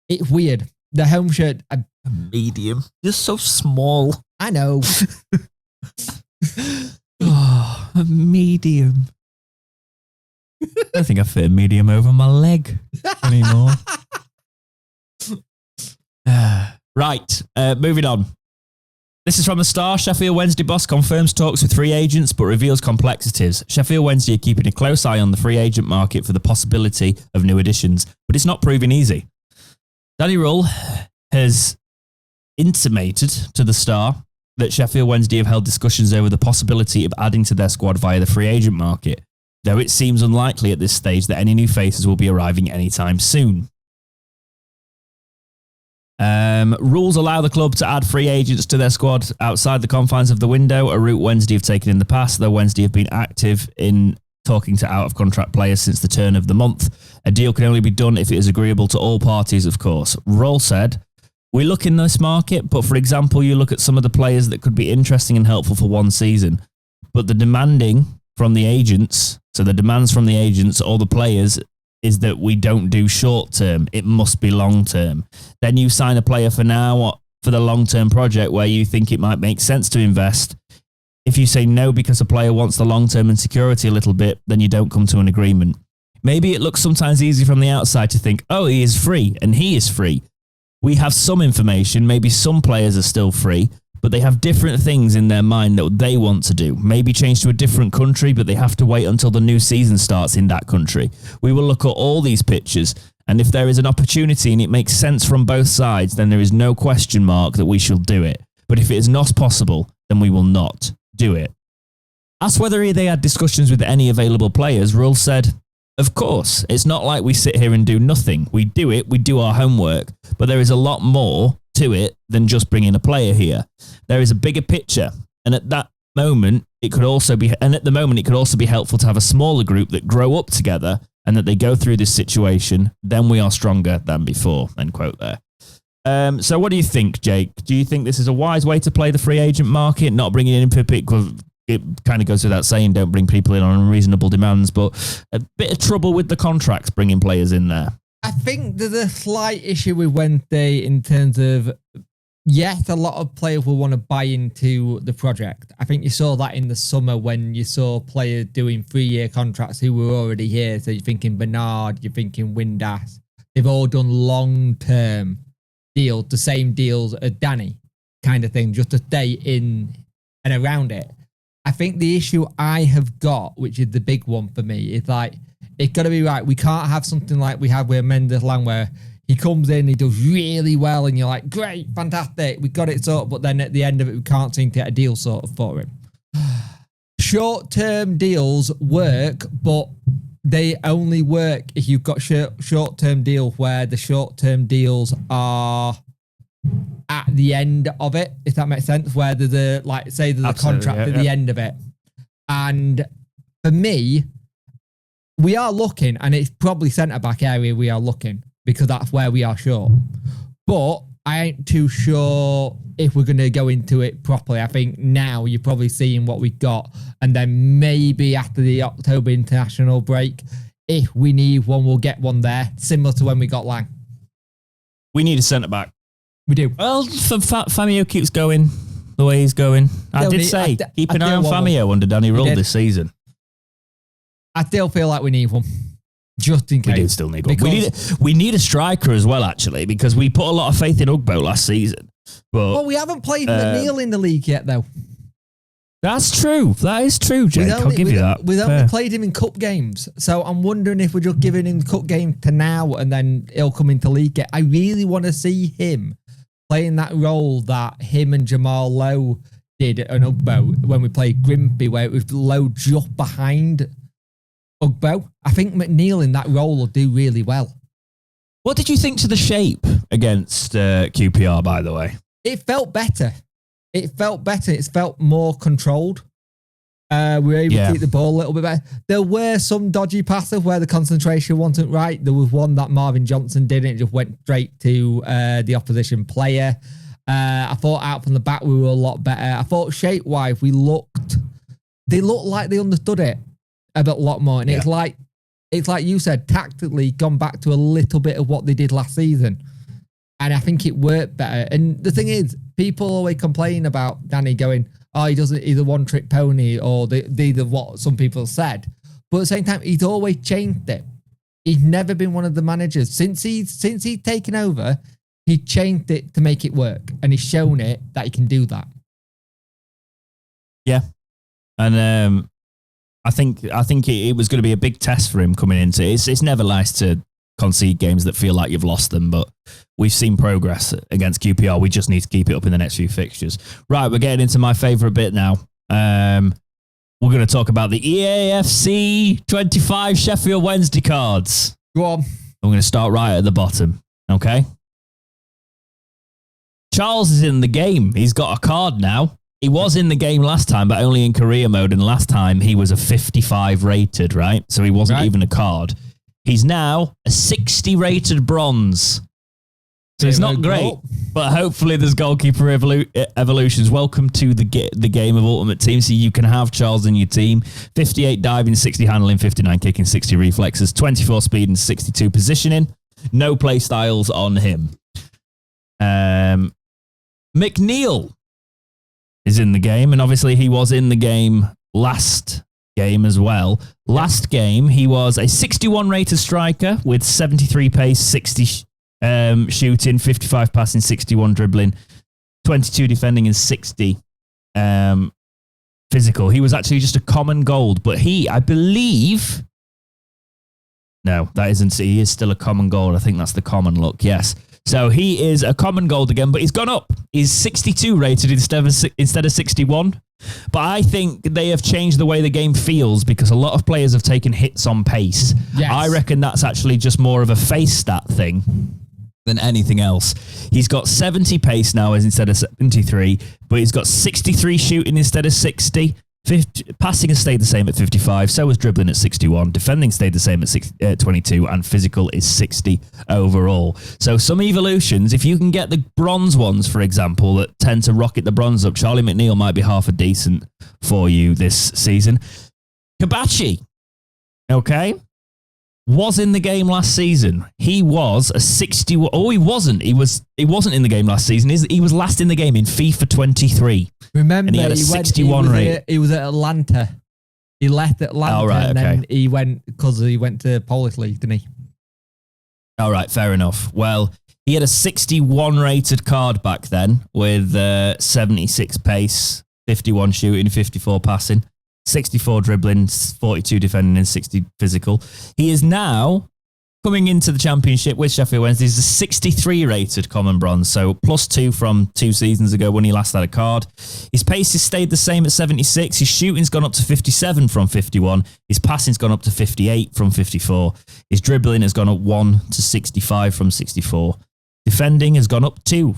It's weird. The home shirt... A medium? You're so small. I know. Oh, a medium. I don't think I fit a medium over my leg anymore. Right, moving on. This is from the Star. Sheffield Wednesday boss confirms talks with free agents but reveals complexities. Sheffield Wednesday are keeping a close eye on the free agent market for the possibility of new additions, but it's not proving easy. Danny Rull has intimated to the Star that Sheffield Wednesday have held discussions over the possibility of adding to their squad via the free agent market, though it seems unlikely at this stage that any new faces will be arriving anytime soon. Rules allow the club to add free agents to their squad outside the confines of the window, a route Wednesday have taken in the past, though Wednesday have been active in talking to out-of-contract players since the turn of the month. A deal can only be done if it is agreeable to all parties, of course. Rull said, we look in this market, but for example, you look at some of the players that could be interesting and helpful for one season, but the demands from the agents or the players is that we don't do short term. It must be long term. Then you sign a player for now for the long term project where you think it might make sense to invest. If you say no because a player wants the long term and security a little bit, then you don't come to an agreement. Maybe it looks sometimes easy from the outside to think, oh, he is free and he is free. We have some information. Maybe some players are still free, but they have different things in their mind that they want to do. Maybe change to a different country, but they have to wait until the new season starts in that country. We will look at all these pictures, and if there is an opportunity and it makes sense from both sides, then there is no question mark that we shall do it. But if it is not possible, then we will not do it. Asked whether they had discussions with any available players, Rull said, of course, it's not like we sit here and do nothing. We do it, we do our homework, but there is a lot more to it than just bringing a player here. There is a bigger picture, and at the moment it could also be helpful to have a smaller group that grow up together and that they go through this situation. Then we are stronger than before. End quote there. So what do you think, Jake? Do you think this is a wise way to play the free agent market, not bringing in people? It kind of goes without saying, don't bring people in on unreasonable demands, but a bit of trouble with the contracts bringing players in there. I think there's a slight issue with Wednesday in terms of, yes, a lot of players will want to buy into the project. I think you saw that in the summer when you saw players doing 3-year contracts who were already here. So you're thinking Bernard, you're thinking Windass. They've all done long-term deals, the same deals as Danny kind of thing, just to stay in and around it. I think the issue I have got, which is the big one for me, is like, it's got to be right. We can't have something like we had with Mendes Lang where he comes in, he does really well, and you're like, great, fantastic, we got it sorted. But then at the end of it, we can't seem to get a deal sorted for him. Short-term deals work, but they only work if you've got short-term deals where the short-term deals are at the end of it, if that makes sense, where there's a, like, say there's a contract at the end of it. And for me, we are looking, and it's probably centre-back area we are looking, because that's where we are short. But I ain't too sure if we're going to go into it properly. I think now you're probably seeing what we've got. And then maybe after the October international break, if we need one, we'll get one there, similar to when we got Lang. We need a centre-back. We do. Well, Famio keeps going the way he's going. I did say, keep an eye on Famio under Danny Rule this season. I still feel like we need one. Just in case. We do still need one. We need a striker as well, actually, because we put a lot of faith in Ugbo last season. But, we haven't played McNeil in the league yet, though. That's true. That is true, Jake. I'll give you that. We've only played him in cup games. So I'm wondering if we're just giving him the cup game to now and then he'll come into league. I really want to see him playing that role that him and Jamal Lowe did at Ugbo when we played Grimpy, where it was Lowe just behind Ugbo. I think McNeil in that role will do really well. What did you think to the shape against QPR, by the way? It felt better. It felt more controlled. We were able to keep the ball a little bit better. There were some dodgy passes where the concentration wasn't right. There was one that Marvin Johnson did, and it just went straight to the opposition player. I thought out from the back we were a lot better. I thought shape-wise they looked like they understood it a lot more. And it's like you said, tactically gone back to a little bit of what they did last season. And I think it worked better. And the thing is, people always complain about Danny going, he's a one-trick pony, or the what some people said. But at the same time, he's always changed it. He's never been one of the managers. Since he's taken over, he changed it to make it work. And he's shown it that he can do that. Yeah. And I think it was going to be a big test for him coming into it. It's never nice to concede games that feel like you've lost them, but we've seen progress against QPR. We just need to keep it up in the next few fixtures. Right, we're getting into my favourite bit now. We're going to talk about the EAFC25 Sheffield Wednesday cards. Go on. I'm going to start right at the bottom, okay? Charles is in the game. He's got a card now. He was in the game last time, but only in career mode, and last time he was a 55 rated, right? So he wasn't even a card. He's now a 60 rated bronze. So it's not great, but hopefully there's goalkeeper evolutions. Welcome to the game of Ultimate Team. So you can have Charles in your team. 58 diving, 60 handling, 59 kicking, 60 reflexes, 24 speed and 62 positioning. No play styles on him. McNeil is in the game, and obviously he was in the game last game as well. Last game, he was a 61 rated striker with 73 pace, 60 shooting, 55 passing, 61 dribbling, 22 defending, and 60 physical. He was actually just a common gold, but I believe... No, that isn't. He is still a common gold. I think that's the common look, yes. So he is a common gold again, but he's gone up. He's 62 rated instead of 61. But I think they have changed the way the game feels because a lot of players have taken hits on pace. Yes. I reckon that's actually just more of a face stat thing than anything else. He's got 70 pace now instead of 73, but he's got 63 shooting instead of 60. Passing has stayed the same at 55, so was dribbling at 61. Defending stayed the same at 22, and physical is 60 overall. So some evolutions, if you can get the bronze ones, for example, that tend to rocket the bronze up, Charlie McNeil might be half a decent for you this season. Kabachi, okay, was in the game last season. He was a 60... Oh, he wasn't. He wasn't in the game last season. He was last in the game in FIFA 23. Remember, and he had a 61 rate. He was at Atlanta. He left Atlanta and then he went because he went to Polish League, didn't he? All right, fair enough. Well, he had a 61 rated card back then with 76 pace, 51 shooting, 54 passing, 64 dribbling, 42 defending, and 60 physical. He is now coming into the championship with Sheffield Wednesday. He's a 63 rated common bronze, so +2 from 2 seasons ago when he last had a card. His pace has stayed the same at 76. His shooting's gone up to 57 from 51. His passing's gone up to 58 from 54. His dribbling has gone up 1 to 65 from 64. Defending has gone up to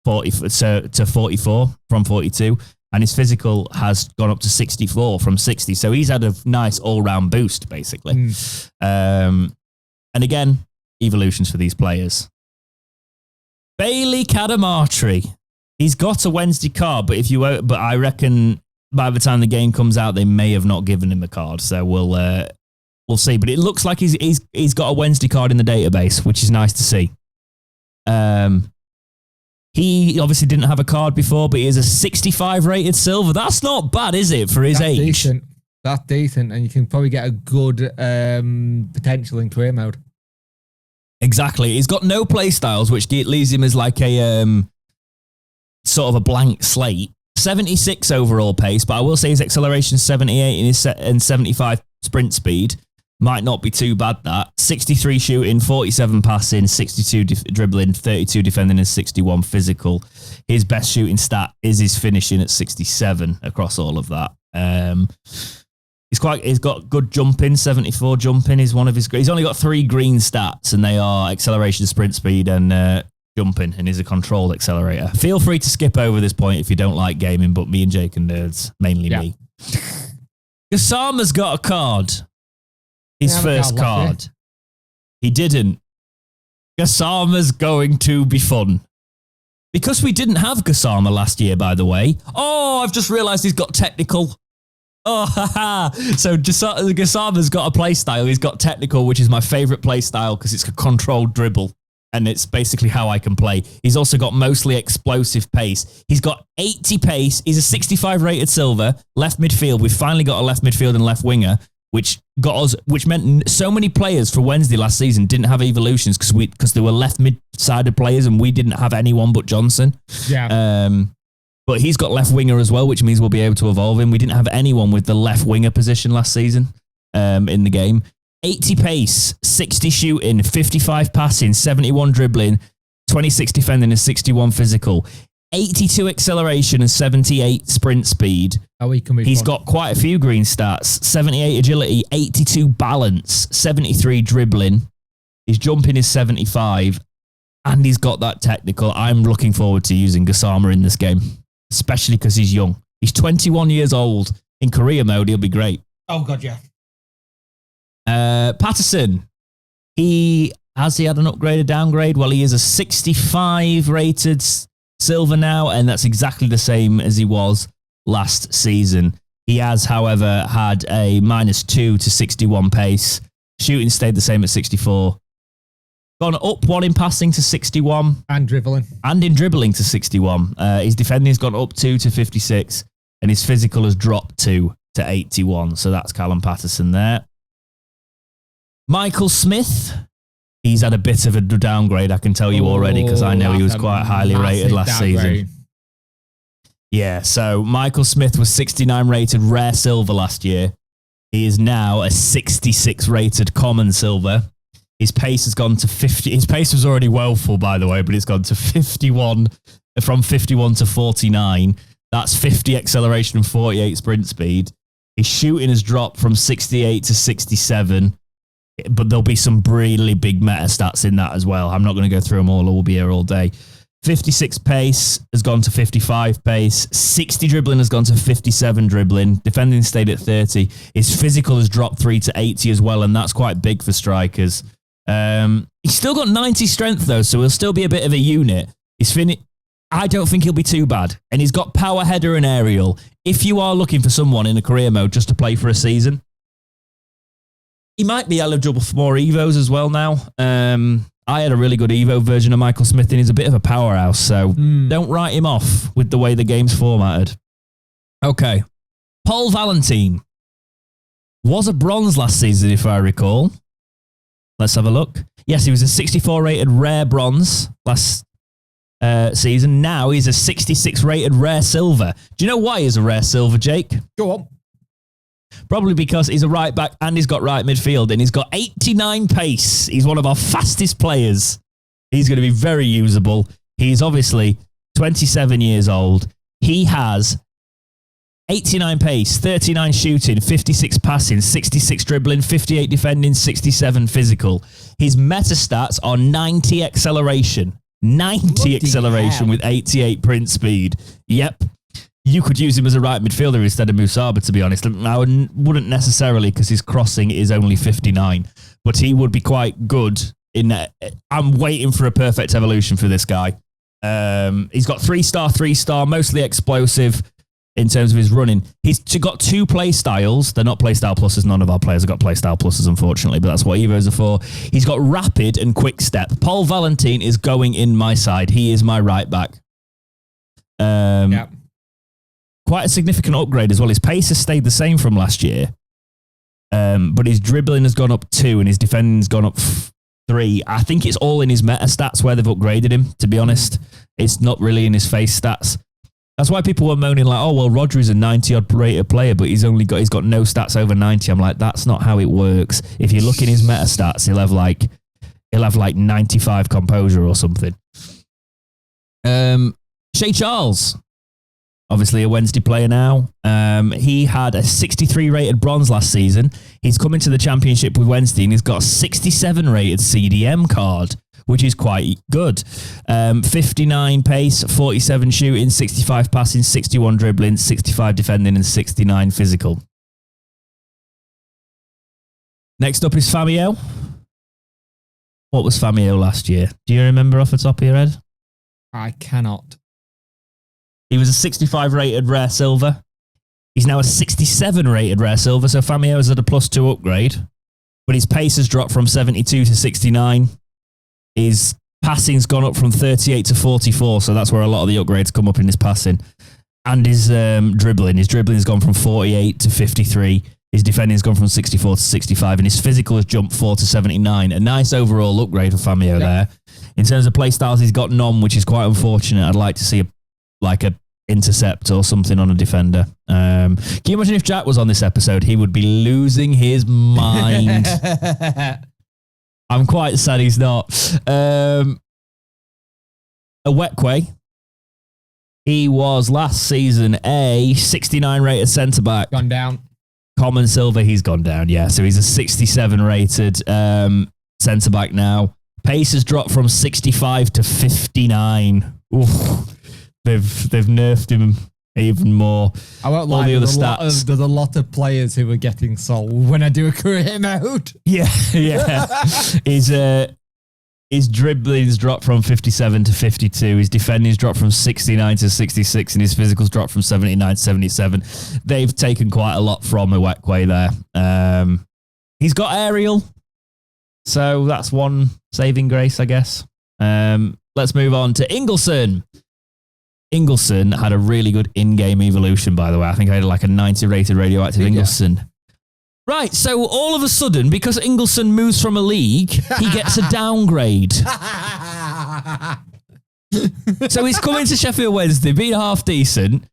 44 from 42. And his physical has gone up to 64 from 60. So he's had a nice all-round boost, basically. And again, evolutions for these players. Bailey Cadamartri. He's got a Wednesday card, but I reckon by the time the game comes out, they may have not given him a card. So we'll see. But it looks like he's got a Wednesday card in the database, which is nice to see. He obviously didn't have a card before, but he is a 65 rated silver. That's not bad, is it, for his age? Decent. That's decent, and you can probably get a good potential in career mode. Exactly. He's got no play styles, which leaves him as like a sort of a blank slate. 76 overall pace, but I will say his acceleration 78 and 75 sprint speed. Might not be too bad, that. 63 shooting, 47 passing, 62 dribbling, 32 defending, and 61 physical. His best shooting stat is his finishing at 67 across all of that. He's got good jumping, 74 jumping is one of his. He's only got 3 green stats, and they are acceleration, sprint speed, and jumping, and is a controlled accelerator. Feel free to skip over this point if you don't like gaming, but me and Jake and nerds, mainly me. Gassama's got a card. His first card. He didn't. Gassama's going to be fun. Because we didn't have Gassama last year, by the way. Oh, I've just realised he's got technical. Oh, haha. So Gassama's got a play style. He's got technical, which is my favourite play style because it's a controlled dribble. And it's basically how I can play. He's also got mostly explosive pace. He's got 80 pace. He's a 65 rated silver. Left midfield. We've finally got a left midfield and left winger, which meant so many players for Wednesday last season didn't have evolutions because they were left mid-sided players and we didn't have anyone but Johnson. Yeah. But he's got left winger as well, which means we'll be able to evolve him. We didn't have anyone with the left winger position last season in the game. 80 pace, 60 shooting, 55 passing, 71 dribbling, 26 defending, and 61 physical. 82 acceleration and 78 sprint speed. He's got quite a few green stats. 78 agility, 82 balance, 73 dribbling. His jumping is 75, and he's got that technical. I'm looking forward to using Gassama in this game, especially because he's young. He's 21 years old. In career mode, he'll be great. Oh, God, yeah. Patterson. Has he had an upgrade or downgrade? Well, he is a 65 rated silver now, and that's exactly the same as he was last season. He has, however, had a -2 to 61 pace. Shooting stayed the same at 64. Gone up 1 in passing to 61. And dribbling. And in dribbling to 61. His defending has gone up 2 to 56, and his physical has dropped 2 to 81. So that's Callum Patterson there. Michael Smith. He's had a bit of a downgrade, I can tell you already, because I know he was quite highly rated last season. Yeah, so Michael Smith was 69 rated rare silver last year. He is now a 66 rated common silver. His pace has gone to 50. His pace was already well full, by the way, but it's gone to 51, from 51 to 49. That's 50 acceleration and 48 sprint speed. His shooting has dropped from 68 to 67. But there'll be some really big meta stats in that as well. I'm not going to go through them all. We'll be here all day. 56 pace has gone to 55 pace. 60 dribbling has gone to 57 dribbling. Defending stayed at 30. His physical has dropped 3 to 80 as well, and that's quite big for strikers. He's still got 90 strength, though, so he'll still be a bit of a unit. I don't think he'll be too bad. And he's got power header and aerial. If you are looking for someone in a career mode just to play for a season, he might be eligible for more Evos as well now. I had a really good Evo version of Michael Smith, and he's a bit of a powerhouse, so don't write him off with the way the game's formatted. Okay. Paul Valentine was a bronze last season, if I recall. Let's have a look. Yes, he was a 64 rated rare bronze last season. Now he's a 66 rated rare silver. Do you know why he's a rare silver, Jake? Go on. Probably because he's a right back and he's got right midfield, and he's got 89 pace. He's one of our fastest players. He's going to be very usable. He's obviously 27 years old. He has 89 pace, 39 shooting, 56 passing, 66 dribbling, 58 defending, 67 physical. His meta stats are 90 acceleration. 90 Bloody acceleration hell. With 88 print speed. Yep. You could use him as a right midfielder instead of Musaba, to be honest. I wouldn't necessarily, because his crossing is only 59. But he would be quite good in that. I'm waiting for a perfect evolution for this guy. He's got 3-star, mostly explosive in terms of his running. He's got 2 play styles. They're not play style pluses. None of our players have got play style pluses, unfortunately, but that's what Evos are for. He's got rapid and quick step. Paul Valentin is going in my side. He is my right back. Quite a significant upgrade as well. His pace has stayed the same from last year, but his dribbling has gone up 2 and his defending has gone up 3. I think it's all in his meta stats where they've upgraded him, to be honest. It's not really in his face stats. That's why people were moaning like, oh, well, Rodri's a 90-odd rated player, but he's got no stats over 90. I'm like, that's not how it works. If you look in his meta stats, he'll have like 95 composure or something. Shea Charles, obviously a Wednesday player now. He had a 63 rated bronze last season. He's come into the championship with Wednesday and he's got a 67 rated CDM card, which is quite good. 59 pace, 47 shooting, 65 passing, 61 dribbling, 65 defending, and 69 physical. Next up is Famio. What was Famio last year? Do you remember off the top of your head? I cannot. He was a 65 rated rare silver. He's now a 67 rated rare silver, so Famio is at a +2 upgrade. But his pace has dropped from 72 to 69. His passing's gone up from 38 to 44, so that's where a lot of the upgrades come up in his passing. And his dribbling. His dribbling has gone from 48 to 53. His defending's gone from 64 to 65, and his physical has jumped 4 to 79. A nice overall upgrade for Famio there. In terms of play styles, he's got none, which is quite unfortunate. I'd like to see a intercept or something on a defender. Can you imagine if Jack was on this episode? He would be losing his mind. I'm quite sad he's not. Awekwe. He was last season a 69 rated centre back. Gone down. Common silver, he's gone down, yeah. So he's a 67 rated centre back now. Pace has dropped from 65 to 59. Oof. They've nerfed him even more. I won't lie. There's a lot of players who are getting sold when I do a career mode. Yeah. His dribbling's dropped from 57 to 52. His defending's dropped from 69 to 66, and his physical's dropped from 79 to 77. They've taken quite a lot from Awekwe there. He's got aerial, so that's one saving grace, I guess. Let's move on to Ingleson. Ingleson had a really good in-game evolution, by the way. I think I had like a 90 rated radioactive Ingleson. Right, so all of a sudden, because Ingleson moves from a league, he gets a downgrade. So he's coming to Sheffield Wednesday, being half decent,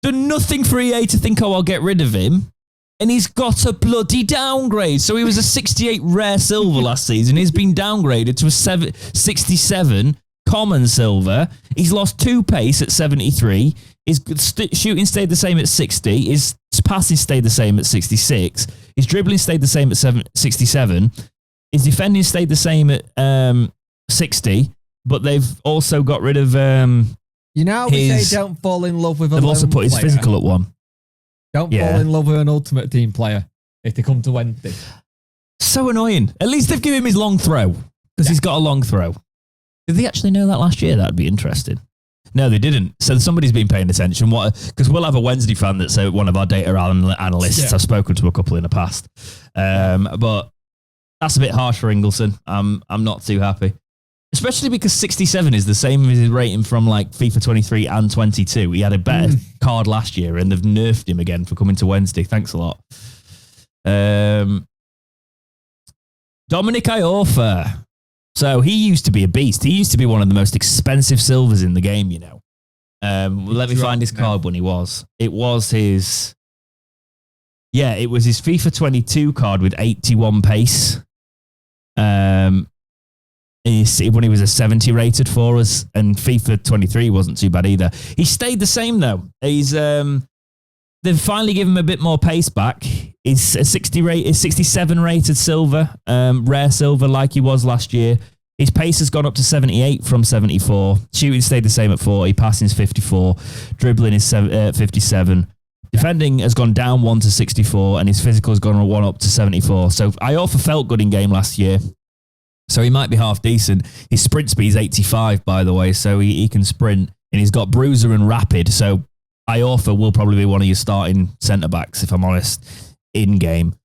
done nothing for EA to think, oh, I'll get rid of him, and he's got a bloody downgrade. So he was a 68 rare silver last season. He's been downgraded to a 67 common silver. He's lost 2 pace at 73. His shooting stayed the same at 60. His passing stayed the same at 66. His dribbling stayed the same at 67. His defending stayed the same at 60. But they've also got rid of we say don't fall in love with a They've also put his player. physical at 1. Don't fall in love with an ultimate team player if they come to Wednesday. So annoying. At least they've given him his long throw, because he's got a long throw. Did they actually know that last year? That'd be interesting. No, they didn't. So somebody's been paying attention. Because we'll have a Wednesday fan that's one of our data analysts. Yeah. I've spoken to a couple in the past. But that's a bit harsh for Ingleson. I'm not too happy. Especially because 67 is the same as his rating from like FIFA 23 and 22. He had a better card last year and they've nerfed him again for coming to Wednesday. Thanks a lot. Dominic Iorfa. So he used to be a beast. He used to be one of the most expensive silvers in the game, you know. Let me find his card when he was. It was his FIFA 22 card with 81 pace. When he was a 70 rated for us, and FIFA 23 wasn't too bad either. He stayed the same though. He's they've finally given him a bit more pace back. He's a 67 rated silver, rare silver like he was last year. His pace has gone up to 78 from 74. Shooting stayed the same at 40. Passing is 54. Dribbling is 57. Defending has gone down 1 to 64, and his physical has gone 1 up to 74. So Iorfa felt good in game last year. So he might be half decent. His sprint speed is 85, by the way, so he can sprint. And he's got bruiser and rapid, so Iorfa will probably be one of your starting centre-backs, if I'm honest, in-game.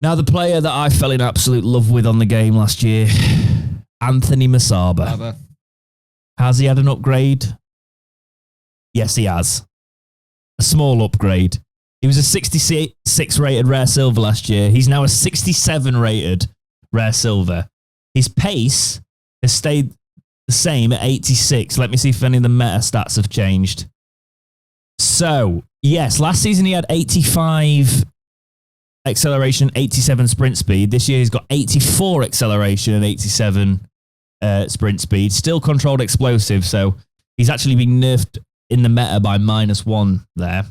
Now, the player that I fell in absolute love with on the game last year, Anthony Masaba. Has he had an upgrade? Yes, he has. A small upgrade. He was a 66 rated rare silver last year. He's now a 67 rated rare silver. His pace has stayed the same at 86. Let me see if any of the meta stats have changed. So, yes, last season he had 85 acceleration, 87 sprint speed. This year he's got 84 acceleration and 87 sprint speed. Still controlled explosive, so he's actually been nerfed in the meta by -1 there.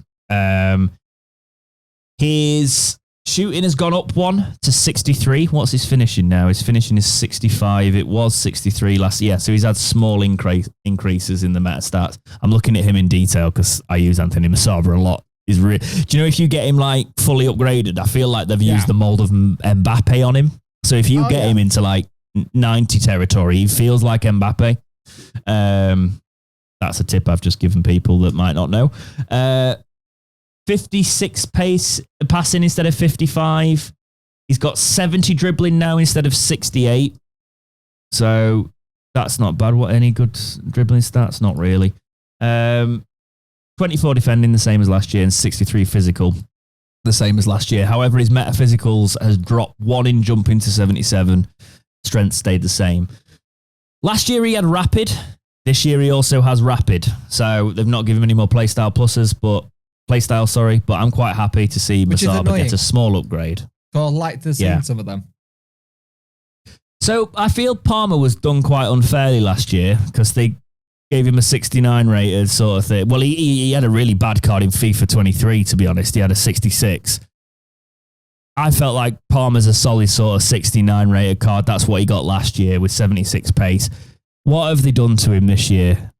His shooting has gone up 1 to 63. What's his finishing now? His finishing is 65. It was 63 last year. So he's had small increases in the meta stats. I'm looking at him in detail because I use Anthony Masaba a lot. Do you know if you get him like fully upgraded, I feel like they've used the mold of Mbappe on him. So if you get him into like 90 territory, he feels like Mbappe. That's a tip I've just given people that might not know. 56 pace passing instead of 55. He's got 70 dribbling now instead of 68. So that's not bad. What, any good dribbling stats? Not really. 24 defending, the same as last year, and 63 physical, the same as last year. However, his meta physicals has dropped 1 in jumping to 77. Strength stayed the same. Last year he had rapid. This year he also has rapid. So they've not given him any more playstyle pluses, but I'm quite happy to see Masaba get a small upgrade. So I'd like to see some of them. So I feel Palmer was done quite unfairly last year because they gave him a 69 rated sort of thing. Well, he had a really bad card in FIFA 23, to be honest. He had a 66. I felt like Palmer's a solid sort of 69 rated card. That's what he got last year with 76 pace. What have they done to him this year?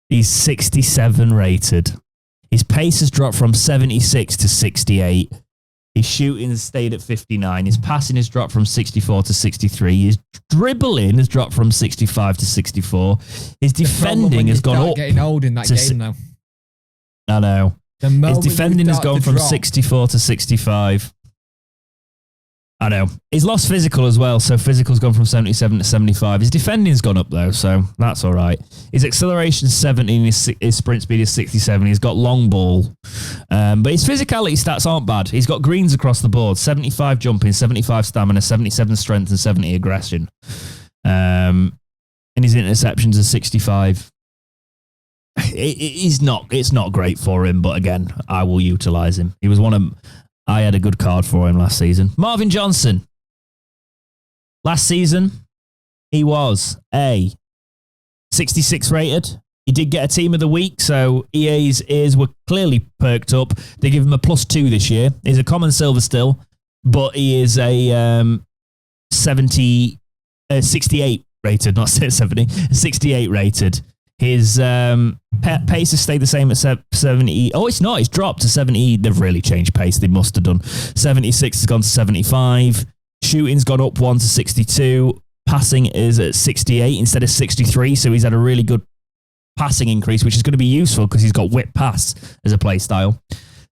He's 67 rated. His pace has dropped from 76 to 68. His shooting has stayed at 59. His passing has dropped from 64 to 63. His dribbling has dropped from 65 to 64. His defending has gone up. Getting old in that game now. I know. His defending has gone from 64 to 65. I know. He's lost physical as well, so physical's gone from 77 to 75. His defending's gone up, though, so that's all right. His acceleration is 70, and his sprint speed is 67. He's got long ball. But his physicality stats aren't bad. He's got greens across the board, 75 jumping, 75 stamina, 77 strength, and 70 aggression. And his interceptions are 65. It's not great for him, but again, I will utilise him. He was I had a good card for him last season. Marvin Johnson. Last season, he was a 66 rated. He did get a team of the week, so EA's ears were clearly perked up. They give him a +2 this year. He's a common silver still, but he is a 68 rated, not 70, 68 rated. His pace has stayed the same at 70. Oh, it's not. It's dropped to 70. They've really changed pace. They must have done. 76 has gone to 75. Shooting's gone up 1 to 62. Passing is at 68 instead of 63. So he's had a really good passing increase, which is going to be useful because he's got whip pass as a play style.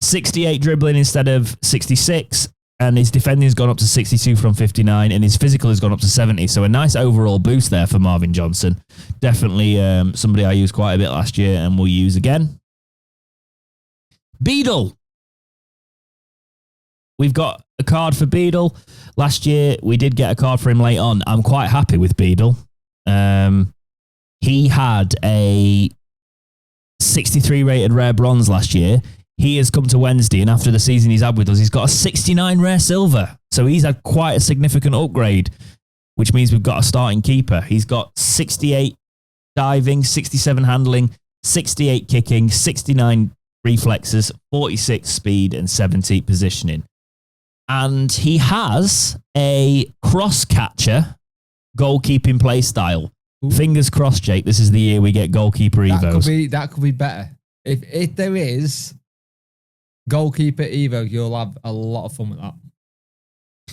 68 dribbling instead of 66. And his defending has gone up to 62 from 59, and his physical has gone up to 70. So a nice overall boost there for Marvin Johnson. Definitely somebody I used quite a bit last year and will use again. Beadle. We've got a card for Beadle. Last year, we did get a card for him late on. I'm quite happy with Beadle. He had a 63 rated rare bronze last year. He has come to Wednesday, and after the season he's had with us, he's got a 69 rare silver. So he's had quite a significant upgrade, which means we've got a starting keeper. He's got 68 diving, 67 handling, 68 kicking, 69 reflexes, 46 speed, and 70 positioning. And he has a cross-catcher goalkeeping play style. Ooh. Fingers crossed, Jake. This is the year we get goalkeeper evos. That could be better. If there is goalkeeper evo, you'll have a lot of fun with that.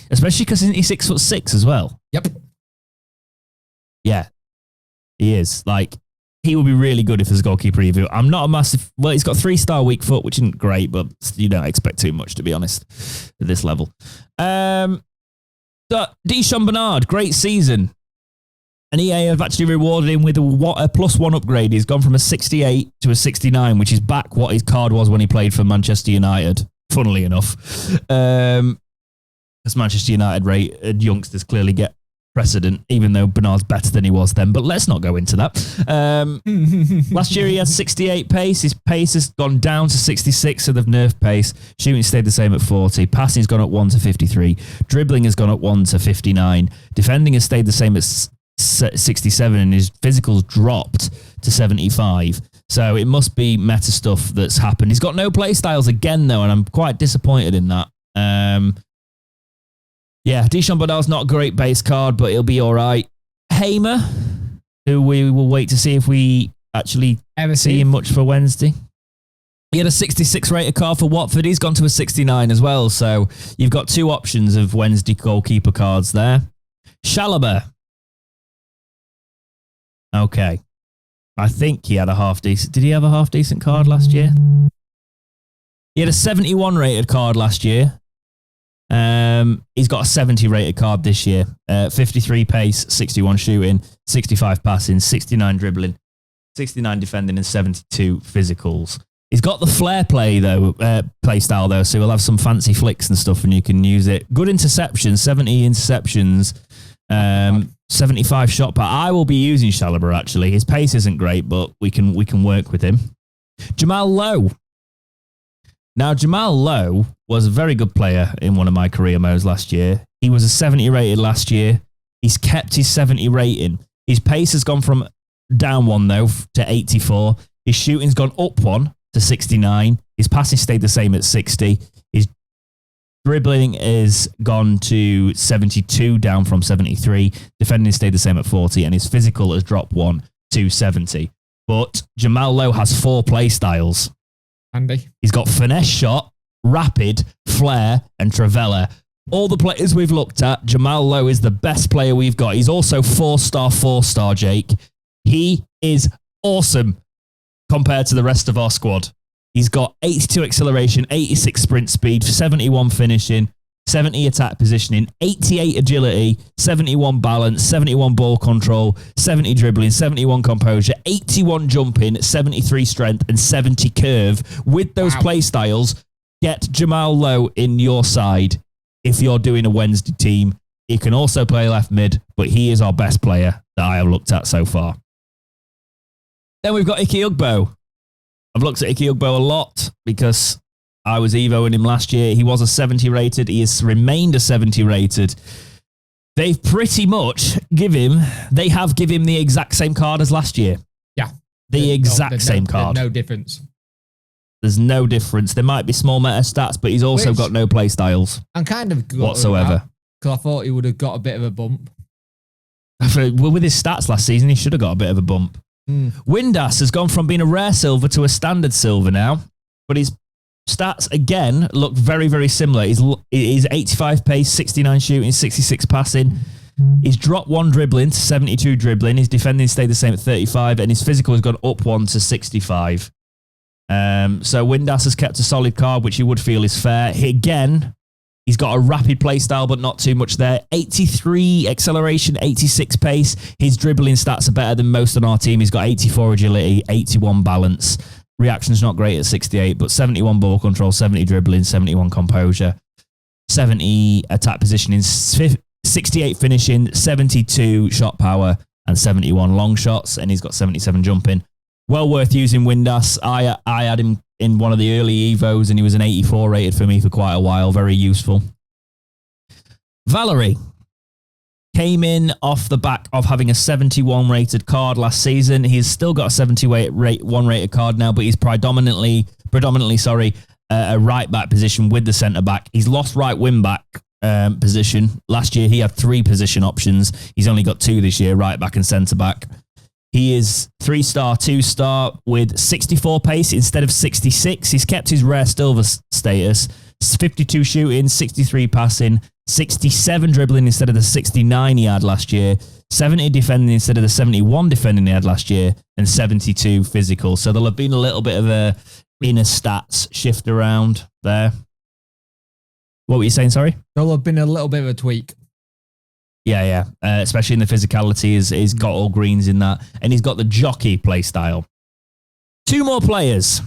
Especially because isn't he 6'6" as well? Yep. Yeah, he is. Like, he would be really good if there's a goalkeeper review. I'm not a massive... Well, he's got 3-star weak foot, which isn't great, but you don't expect too much, to be honest, at this level. So, Deshaun Bernard, great season. And EA have actually rewarded him with a +1 upgrade. He's gone from a 68 to a 69, which is back what his card was when he played for Manchester United, funnily enough. As Manchester United rated youngsters clearly get precedent, even though Bernard's better than he was then. But let's not go into that. Last year he had 68 pace. His pace has gone down to 66, so they've nerfed pace. Shooting stayed the same at 40. Passing's gone up 1 to 53. Dribbling has gone up 1 to 59. Defending has stayed the same at 67, and his physicals dropped to 75. So it must be meta stuff that's happened. He's got no play styles again, though, and I'm quite disappointed in that. Yeah, Deshaun Bernard's not a great base card, but he'll be all right. Hamer, who we will wait to see if we actually see him much for Wednesday. He had a 66 rated card for Watford. He's gone to a 69 as well. So you've got two options of Wednesday goalkeeper cards there. Chalobah. Okay. I think he had a half decent... Did he have a half decent card last year? He had a 71 rated card last year. He's got a 70 rated card this year. 53 pace, 61 shooting, 65 passing, 69 dribbling, 69 defending, and 72 physicals. He's got the flair play though, play style though, so he'll have some fancy flicks and stuff, and you can use it. Good interceptions, 70 interceptions, 75 shot power. I will be using Chalobah actually. His pace isn't great, but we can work with him. Jamal Lowe. Now, Jamal Lowe was a very good player in one of my career modes last year. He was a 70 rated last year. He's kept his 70 rating. His pace has gone from down 1, though, to 84. His shooting's gone up 1 to 69. His passing stayed the same at 60. His dribbling is gone to 72, down from 73. Defending stayed the same at 40. And his physical has dropped 1 to 70. But Jamal Lowe has 4 play styles. Andy. He's got finesse shot, rapid, flair, and Travella. All the players we've looked at, Jamal Lowe is the best player we've got. He's also 4-star, Jake. He is awesome compared to the rest of our squad. He's got 82 acceleration, 86 sprint speed, 71 finishing, 70 attack positioning, 88 agility, 71 balance, 71 ball control, 70 dribbling, 71 composure, 81 jumping, 73 strength, and 70 curve. With those play styles, get Jamal Lowe in your side if you're doing a Wednesday team. He can also play left mid, but he is our best player that I have looked at so far. Then we've got Ike Ugbo. I've looked at Ike Ugbo a lot because I was evoing him last year. He was a 70 rated. He has remained a 70 rated. They've pretty much given him the exact same card as last year. Yeah. The exact same card. There's no difference. There's no difference. There might be small meta stats, but he's also got no play styles. I'm kind of whatsoever. Because I thought he would have got a bit of a bump. Well, with his stats last season, he should have got a bit of a bump. Windass has gone from being a rare silver to a standard silver now, but his stats, again, look very, very similar. He's 85 pace, 69 shooting, 66 passing. He's dropped 1 dribbling to 72 dribbling. His defending stayed the same at 35, and his physical has gone up 1 to 65. So Windass has kept a solid card, which you would feel is fair. He's got a rapid play style, but not too much there. 83 acceleration, 86 pace. His dribbling stats are better than most on our team. He's got 84 agility, 81 balance. Reaction's not great at 68, but 71 ball control, 70 dribbling, 71 composure, 70 attack positioning, 68 finishing, 72 shot power, and 71 long shots. And he's got 77 jumping. Well worth using Windass. I had him in one of the early Evos, and he was an 84 rated for me for quite a while. Very useful. Valerie came in off the back of having a 71 rated card last season. He's still got a 71 rated card now, but he's predominantly a right back position with the centre back. He's lost right wing back position. Last year he had 3 position options. He's only got 2 this year, right back and centre back. He is 3-star, 2-star with 64 pace instead of 66. He's kept his rare silver status. 52 shooting, 63 passing, 67 dribbling instead of the 69 he had last year, 70 defending instead of the 71 defending he had last year, and 72 physical. So there'll have been a little bit of a inner stats shift around there. What were you saying, sorry? There'll have been a little bit of a tweak. Yeah. Especially in the physicality. He's got all greens in that. And he's got the jockey play style. Two more players.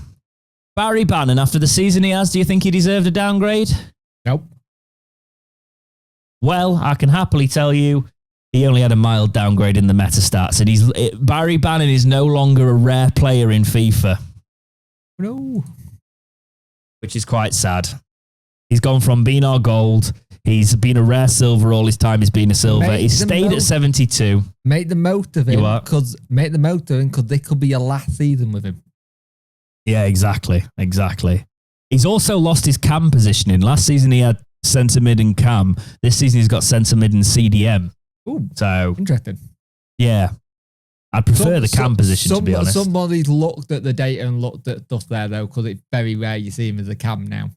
Barry Bannon, after the season he has, do you think he deserved a downgrade? Nope. Well, I can happily tell you he only had a mild downgrade in the meta stats. And Barry Bannon is no longer a rare player in FIFA. No. Which is quite sad. He's gone from being our gold. He's been a rare silver all his time. He's been a silver. He stayed at 72. Make the most of him. Because they could be your last season with him. Yeah, exactly. He's also lost his cam positioning. Last season he had centre mid and cam. This season he's got centre mid and CDM. Ooh, so interesting. Yeah. I'd prefer the cam position, to be honest. Somebody's looked at the data and looked at stuff there, though, because it's very rare you see him as a cam now.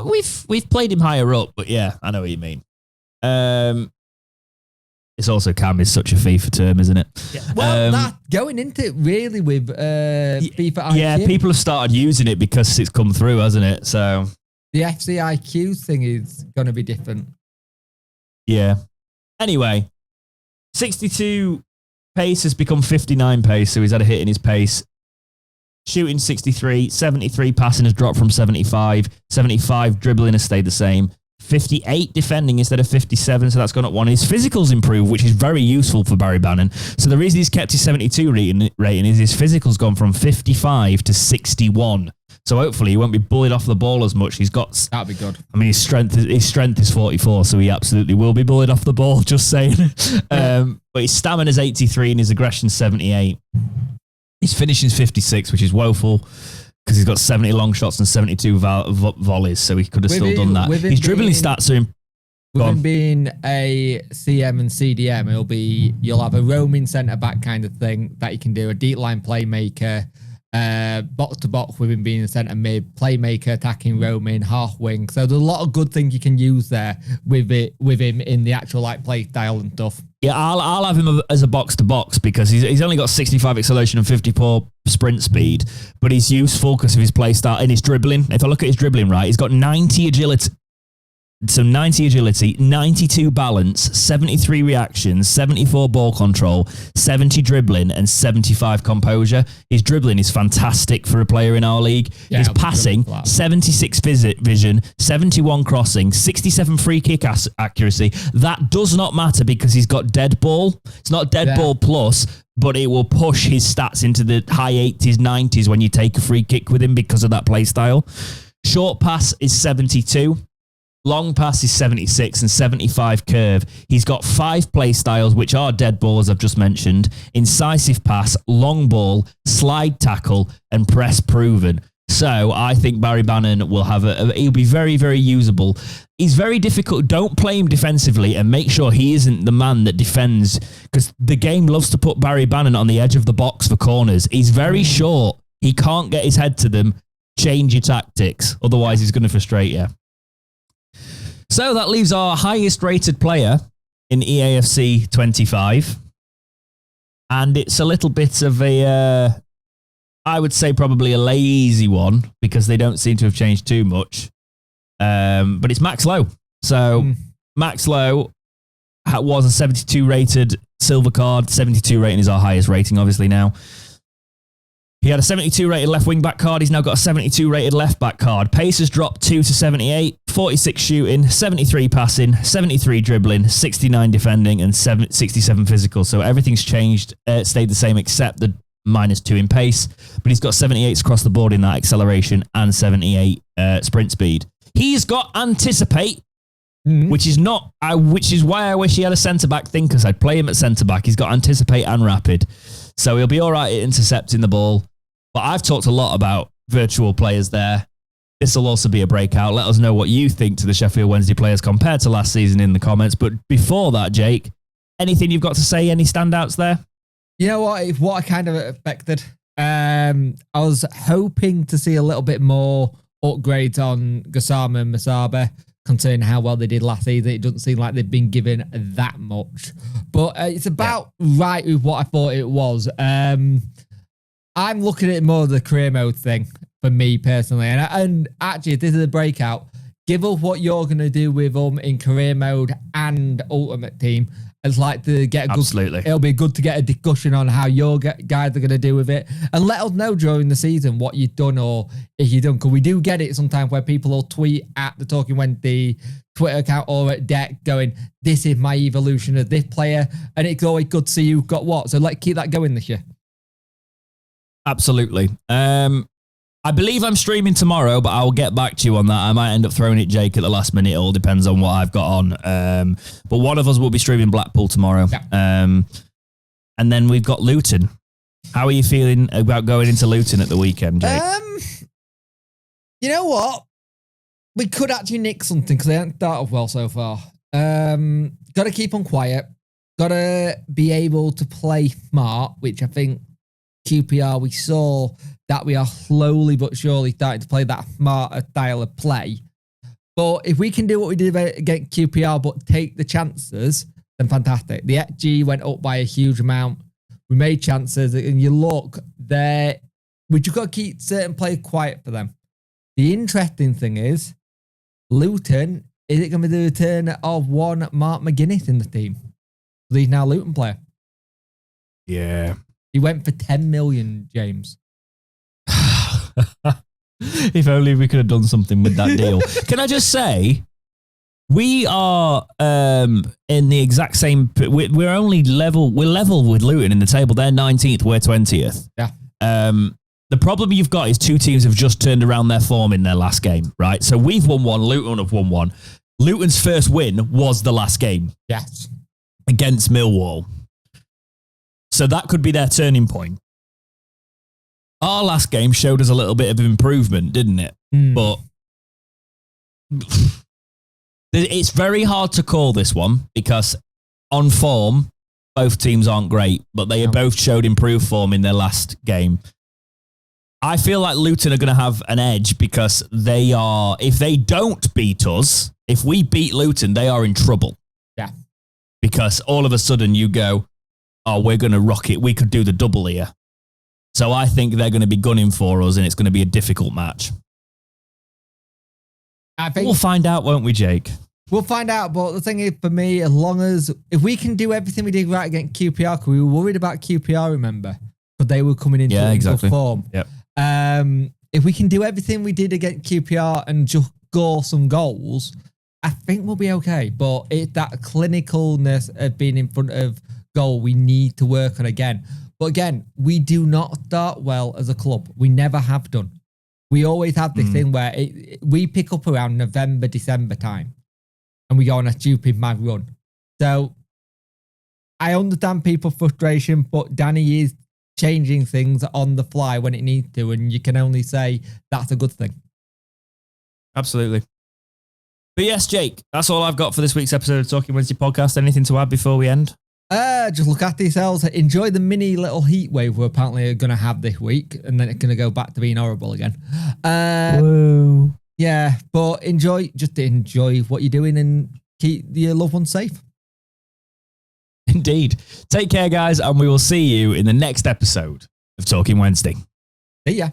We've played him higher up, but yeah, I know what you mean. It's also cam is such a FIFA term, isn't it? Yeah. Well, going into it really with FIFA IQ. Yeah, people have started using it because it's come through, hasn't it? So the FC IQ thing is going to be different. Yeah. Anyway, 62 pace has become 59 pace, so he's had a hit in his pace. Shooting 63, 73 passing has dropped from 75, 75 dribbling has stayed the same, 58 defending instead of 57, so that's gone up one. His physicals improved, which is very useful for Barry Bannon. So the reason he's kept his 72 rating is his physicals gone from 55 to 61. So hopefully he won't be bullied off the ball as much. That'd be good. I mean, his strength is 44, so he absolutely will be bullied off the ball, just saying. But his stamina is 83 and his aggression 78. His finishing is 56, which is woeful because he's got 70 long shots and 72 volleys, so he could have still done that. His dribbling stats are with him being a CM and CDM, you'll have a roaming centre back kind of thing that you can do, a deep line playmaker, box to box with him being a centre mid, playmaker, attacking, roaming, half wing. So there's a lot of good things you can use there with him in the actual play style and stuff. Yeah, I'll have him as a box to box because he's only got 65 acceleration and 54 sprint speed, but he's useful because of his play style and his dribbling. If I look at his dribbling, right, he's got 90 agility. So 90 agility, 92 balance, 73 reactions, 74 ball control, 70 dribbling, and 75 composure. His dribbling is fantastic for a player in our league. Yeah, his passing, 76 vision, 71 crossing, 67 free kick accuracy. That does not matter because he's got dead ball. It's not dead ball plus, but it will push his stats into the high 80s, 90s when you take a free kick with him because of that play style. Short pass is 72. Long pass is 76 and 75 curve. He's got 5 play styles, which are dead ball, as I've just mentioned. Incisive pass, long ball, slide tackle, and press proven. So I think Barry Bannon will have he'll be very, very usable. He's very difficult. Don't play him defensively and make sure he isn't the man that defends because the game loves to put Barry Bannon on the edge of the box for corners. He's very short. He can't get his head to them. Change your tactics. Otherwise, he's going to frustrate you. So that leaves our highest rated player in EAFC25. And it's a little bit of I would say probably a lazy one because they don't seem to have changed too much. But it's Max Lowe. So Max Lowe was a 72 rated silver card. 72 rating is our highest rating, obviously, now. He had a 72 rated left wing back card. He's now got a 72 rated left back card. Pace has dropped 2 to 78, 46 shooting, 73 passing, 73 dribbling, 69 defending, and 67 physical. So everything's changed, stayed the same except the -2 in pace. But he's got 78s across the board in that acceleration and 78 sprint speed. He's got anticipate, which is why I wish he had a centre back thing because I'd play him at centre back. He's got anticipate and rapid. So he'll be all right at intercepting the ball. But I've talked a lot about virtual players there. This will also be a breakout. Let us know what you think to the Sheffield Wednesday players compared to last season in the comments. But before that, Jake, anything you've got to say? Any standouts there? You know what I kind of expected? I was hoping to see a little bit more upgrades on Gassama and Masaba considering how well they did last season. It doesn't seem like they've been given that much. But it's about right with what I thought it was. I'm looking at it more of the career mode thing for me personally. And actually, if this is a breakout, give us what you're going to do with them in career mode and ultimate team. It's like to get a good, absolutely. It'll be good to get a discussion on how your guys are going to do with it, and let us know during the season what you've done or if you've done. Because we do get it sometimes where people will tweet at the Talking Wednesday Twitter account or at Deck going, "This is my evolution of this player," and it's always good to see you've got what. So let's keep that going this year. Absolutely. I believe I'm streaming tomorrow, but I'll get back to you on that. I might end up throwing it Jake at the last minute. It all depends on what I've got on. But one of us will be streaming Blackpool tomorrow. Yeah. And then we've got Luton. How are you feeling about going into Luton at the weekend, Jake? You know what? We could actually nick something because they haven't started well so far. Got to keep on quiet. Got to be able to play smart, which I think QPR, we saw that we are slowly but surely starting to play that smarter style of play. But if we can do what we did against QPR but take the chances, then fantastic. The XG went up by a huge amount. We made chances, and you look there. We just got to keep certain players quiet for them. The interesting thing is, Luton, is it going to be the return of one Mark McGuinness in the team? He's now a Luton player. Yeah. He went for 10 million, James. If only we could have done something with that deal. Can I just say, we are in the exact same. We're only level. We're level with Luton in the table. They're 19th. We're 20th. Yeah. The problem you've got is two teams have just turned around their form in their last game, right? So we've won one. Luton have won one. Luton's first win was the last game. Yes. Against Millwall. So that could be their turning point. Our last game showed us a little bit of improvement, didn't it? But it's very hard to call this one because on form, both teams aren't great, but they both showed improved form in their last game. I feel like Luton are going to have an edge because they are, if they don't beat us, if we beat Luton, they are in trouble. Yeah. Because all of a sudden you go, oh, we're going to rock it. We could do the double here. So I think they're going to be gunning for us and it's going to be a difficult match. I think we'll find out, won't we, Jake? We'll find out, but the thing is, for me, as long as, if we can do everything we did right against QPR, because we were worried about QPR, remember? But they were coming into good form. Yep. If we can do everything we did against QPR and just score some goals, I think we'll be okay. But it's that clinicalness of being in front of goal we need to work on again. But again, we do not start well as a club. We never have done. We always have this thing where we pick up around November, December time and we go on a stupid mad run. So I understand people's frustration, but Danny is changing things on the fly when it needs to, and you can only say that's a good thing. Absolutely. But yes, Jake, that's all I've got for this week's episode of Talking Wednesday podcast. Anything to add before we end? Just look after yourselves. Enjoy the mini little heat wave we're apparently going to have this week, and then it's going to go back to being horrible again. Whoa. Yeah, but enjoy what you're doing and keep your loved ones safe. Indeed. Take care, guys, and we will see you in the next episode of Talking Wednesday. See ya.